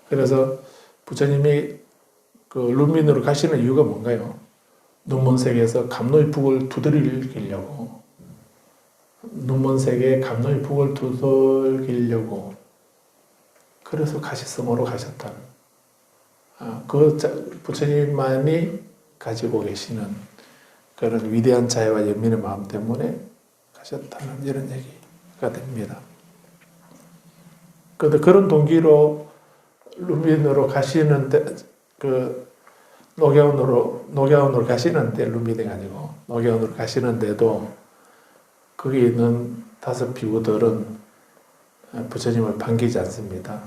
그래서 부처님이 그 룬민으로 가시는 이유가 뭔가요? 눈먼 세계에서 감노의 북을 두드리려고, 눈먼 세계에 감노의 북을 두들기려고, 그래서 가시성으로 가셨다는, 그 부처님만이 가지고 계시는 그런 위대한 자애와 연민의 마음 때문에 가셨다는 이런 얘기가 됩니다. 그런데 그런 동기로 룬민으로 가시는데, 녹야원으로 가시는데, 룬민이 아니고 녹야원으로 가시는데도 거기 있는 5 비구들은 부처님을 반기지 않습니다.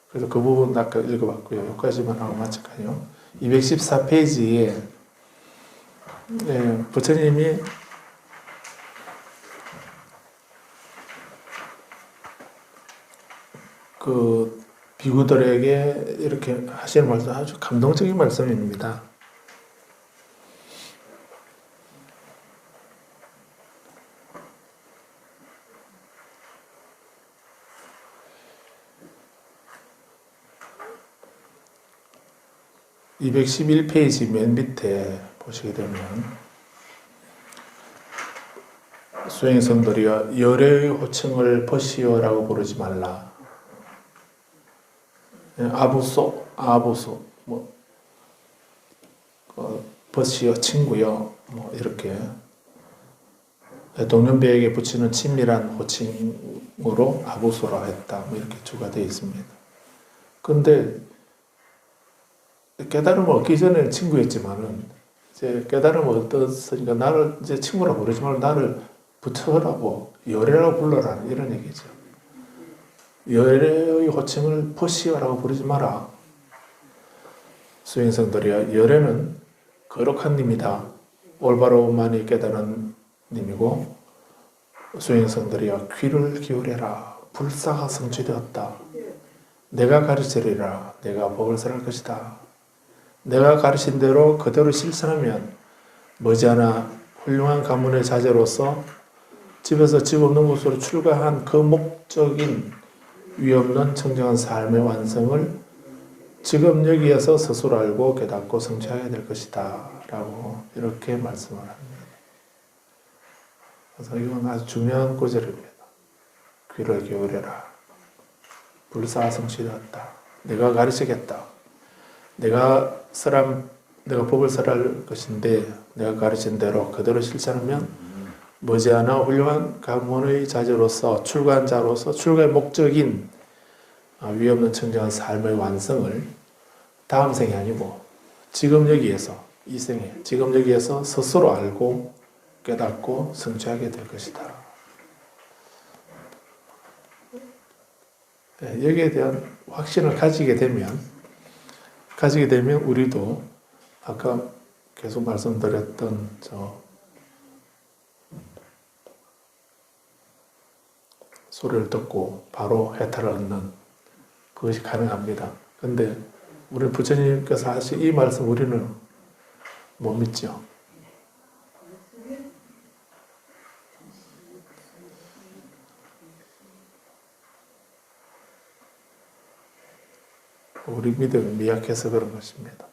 그래서 그 부분 아까 읽어봤고요. 여기까지만 하고 마칠까요? 214페이지에 부처님이 그 비구들에게 이렇게 하시는 말씀, 아주 감동적인 말씀입니다. (211페이지) 맨 밑에 보시게 되면, 수행의 성들이여 열애의 호칭을 벗이여라고 부르지 말라. 아부소, 벗이여, 친구여, 이렇게 동년배에게 붙이는 친밀한 호칭으로 아부소라 했다. 이렇게 주가 되어 있습니다. 그런데 깨달음을 얻기 전에는 친구였지만은, 이제 깨달음을 얻었으니까 나를 이제 친구라고 부르지 말고 나를 부처라고, 열애라고 불러라, 이런 얘기죠. 열애의 호칭을 벗이여라고 부르지 마라. 수행성들이여, 열애는 거룩한 님이다. 올바로만이 깨달은 님이고, 수행성들이여 귀를 기울여라. 불사가 성취되었다. 내가 가르치리라. 내가 법을 설할 것이다. 내가 가르친 대로 그대로 실천하면 머지않아 훌륭한 가문의 자제로서 집에서 집 없는 곳으로 출가한 그 목적인 위없는 청정한 삶의 완성을 지금 여기에서 스스로 알고 깨닫고 성취하게 될 것이다. 라고 이렇게 말씀을 합니다. 그래서 이건 아주 중요한 구절입니다. 귀를 기울여라. 불사가 성취되었다. 내가 가르치겠다. 내가 법을 설할 것인데 내가 가르친 대로 그대로 실천하면 머지않아 훌륭한 가문의 자제로서 출가한 자로서 출가의 목적인 위없는 청정한 삶의 완성을 다음 생이 아니고 지금 여기에서, 이 생에 지금 여기에서 스스로 알고 깨닫고 성취하게 될 것이다. 여기에 대한 확신을 가지게 되면 우리도 아까 계속 말씀드렸던 소리를 듣고 바로 해탈을 얻는 그것이 가능합니다. 그런데 우리 부처님께서 하신 이 말씀 우리는 못 믿죠. 우리 믿음이 미약해서 그런 것입니다.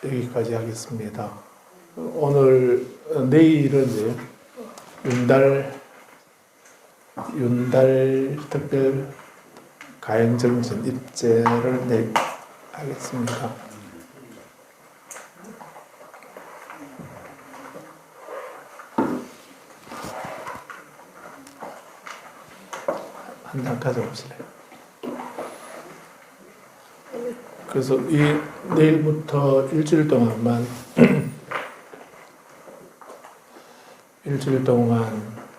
여기까지 하겠습니다. 내일은 이제 윤달 특별 가행정진 입제를 하겠습니다. 한 장 가져오실래요? 그래서 내일부터 일주일 동안만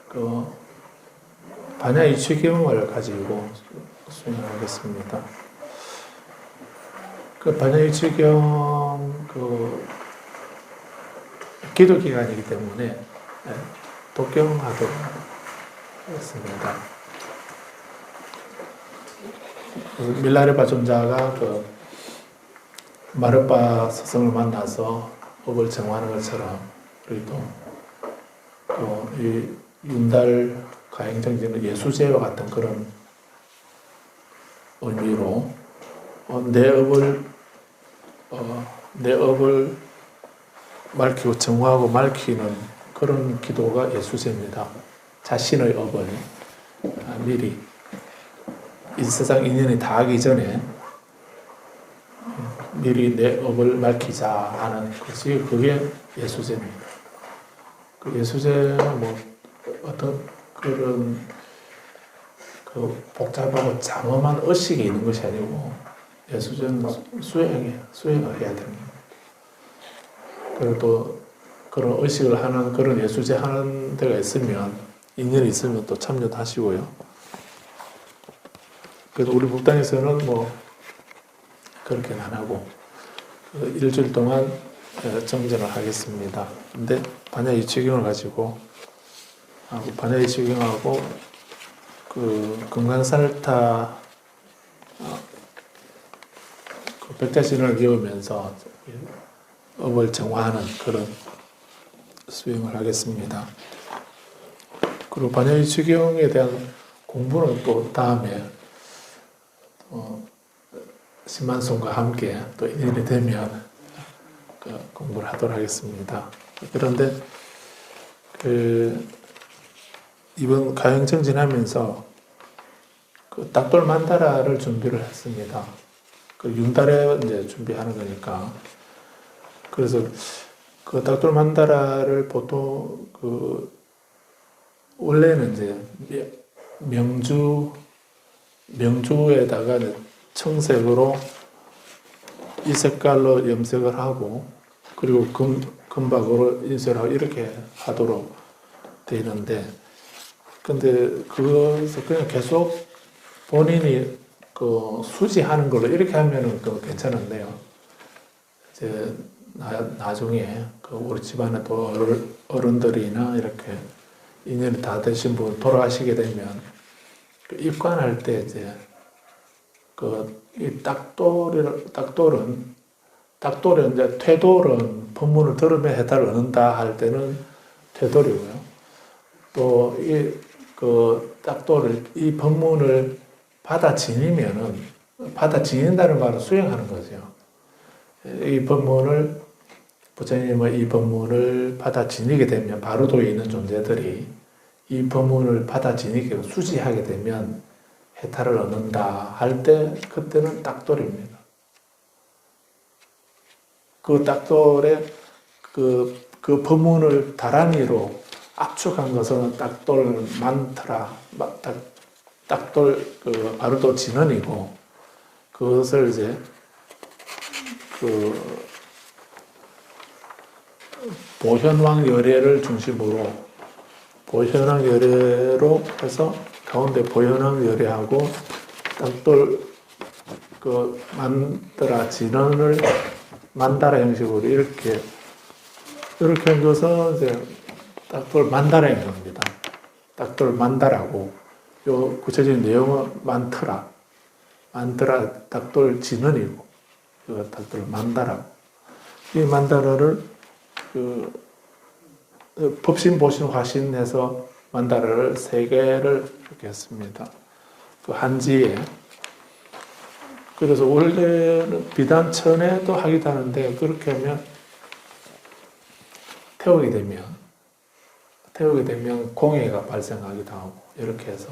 그 반야이취경을 가지고 수행하겠습니다. 그 반야이취경 기도 기간이기 때문에 독경하도록 하겠습니다. 밀라레바 존자가 그 마르파 스승을 만나서 업을 정화하는 것처럼 우리 또이 윤달 가행정지는 예수제와 같은 그런 의미로 내 업을 밝히고 정화하고 밝히는 그런 기도가 예수제입니다. 자신의 업을 미리 이 세상 인연이 닿기 전에 미리 내 업을 밝히자 하는 것이 그게 예수제입니다. 그 예수제는 뭐 어떤 그런 그 복잡하고 장엄한 의식이 있는 것이 아니고 예수제는 수행을 해야 됩니다. 그리고 또 그런 의식을 하는 그런 예수제 하는 데가 있으면 인연이 있으면 또 참여도 하시고요. 그래서 우리 북단에서는 뭐 그렇게는 안 하고 일주일 동안 정전을 하겠습니다. 근데 반야이치경을 가지고 반야이치경하고 그 금강산을타 그 백자신을 배우면서 업을 정화하는 그런 수행을 하겠습니다. 그리고 반야이치경에 대한 공부는 또 다음에 신만송과 함께 또 인연이 되면 그 공부를 하도록 하겠습니다. 그런데 이번 가영정진하면서 그 딱돌 만다라를 준비를 했습니다. 그 윤달에 이제 준비하는 거니까. 그래서 그 딱돌 만다라를 보통 원래는 이제 명주에다가 청색으로 이 색깔로 염색을 하고 그리고 금박으로 인쇄를 하고 이렇게 하도록 되어 있는데 근데 그것을 그냥 계속 본인이 그 수지하는 걸로 이렇게 하면은 그 괜찮은데요. 이제 나중에 그 우리 집안에 또 어른들이나 이렇게 인연이 다 되신 분 돌아가시게 되면 그 입관할 때 이제 이 딱돌은 이제 퇴돌은 법문을 들으면 해탈을 얻는다 할 때는 퇴돌이고요. 또 그 딱돌을 이 법문을 받아 지닌다는 말은 수행하는 거죠. 이 법문을 부처님의 이 법문을 받아 지니게 되면 바로도에 있는 존재들이 이 법문을 받아 지니게 수지하게 되면 해탈을 얻는다 할 때 그때는 딱돌입니다. 그 딱돌의 그 법문을 다란이로 압축한 것은 딱돌 만트라, 딱돌 그 바로도 진언이고 그것을 이제 그 보현왕 열애를 중심으로 보현왕 열애로 해서 가운데 보현왕 열애하고 딱돌 그 만다라 진언을 만다라 형식으로 이렇게 한 것은 이제 딱돌 만다라 형식입니다. 딱돌 만다라고 요 구체적인 내용은 만트라 딱돌 진언이고 그 딱돌 만다라고 이 만다라를 그 법신 보신 화신해서 만다라를 3개를 이렇게 했습니다. 그 한지에 그래서 원래는 비단천에도 하기도 하는데 그렇게 하면 태우게 되면 공해가 발생하기도 하고 이렇게 해서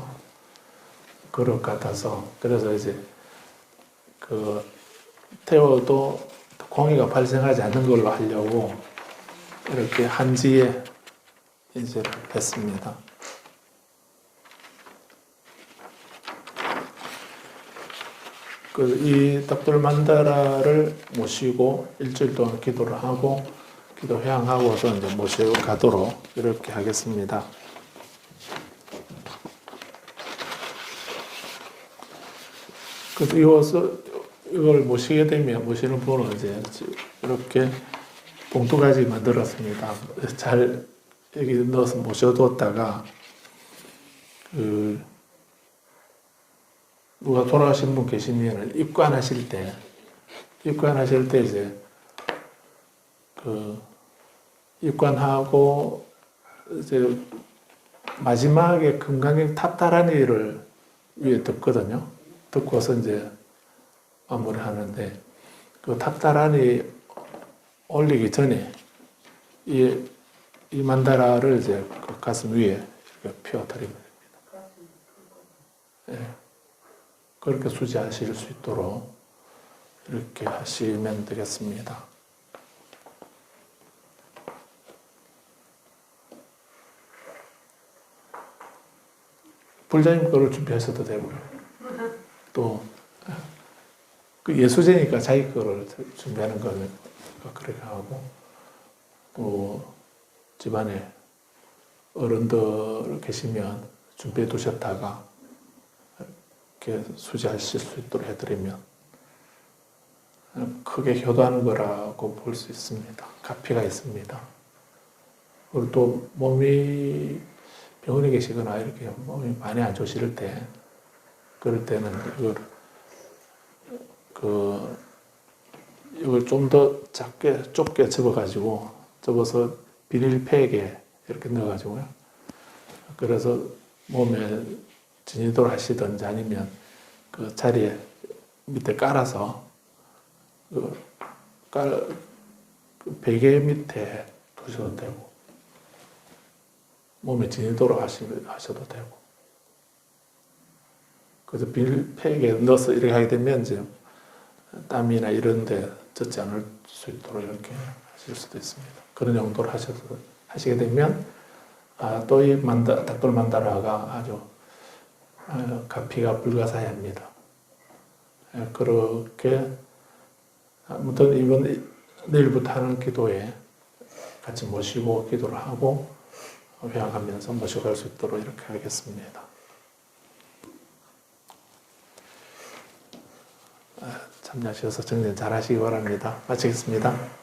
그릇 같아서 그래서 이제 그 태워도 공해가 발생하지 않는 걸로 하려고 이렇게 한지에 이제 했습니다. 이 딱돌 만다라를 모시고 일주일 동안 기도를 하고 기도 회양하고서 이제 모시고 가도록 이렇게 하겠습니다. 그래서 이걸 모시게 되면 모시는 분은 이제 이렇게 봉투가지 만들었습니다. 잘 여기 넣어서 모셔뒀다가 누가 돌아가신 분 계시면 입관하실 때 이제 그 입관하고 이제 마지막에 금강경 탑다라니를 위에 듣거든요. 듣고서 이제 마무리하는데 그 탑다라니 올리기 전에 이 만다라를 이제 그 가슴 위에 이렇게 펴드리면 됩니다. 예. 그렇게 수지하실 수 있도록 이렇게 하시면 되겠습니다. 불자님 거를 준비하셔도 되고요. 또 그 예수제니까 자기 거를 준비하는 거는 그렇게 하고 또 집안에 어른들 계시면 준비해 두셨다가 이렇게 수지하실 수 있도록 해드리면 크게 효도하는 거라고 볼 수 있습니다. 가피가 있습니다. 그리고 또 몸이 병원에 계시거나 이렇게 몸이 많이 안 좋으실 때 그럴 때는 이걸 좀 더 좁게 접어서 비닐팩에 이렇게 넣어가지고요. 그래서 몸에 진이도를 하시든지 아니면 그 자리에 밑에 깔아서 그 베개 밑에 두셔도 되고 몸에 진이도록 하셔도 되고 그래서 비닐팩에 넣어서 이렇게 하게 되면 이제 땀이나 이런 데 젖지 않을 수 있도록 이렇게 하실 수도 있습니다. 그런 용도로 하시게 되면 또 이 닭돌 만다라가 아주 가피가 불가사의합니다. 그렇게 아무튼 내일부터 하는 기도에 같이 모시고 기도를 하고 회양하면서 모셔갈 수 있도록 이렇게 하겠습니다. 참여하셔서 정리를 잘 하시기 바랍니다. 마치겠습니다.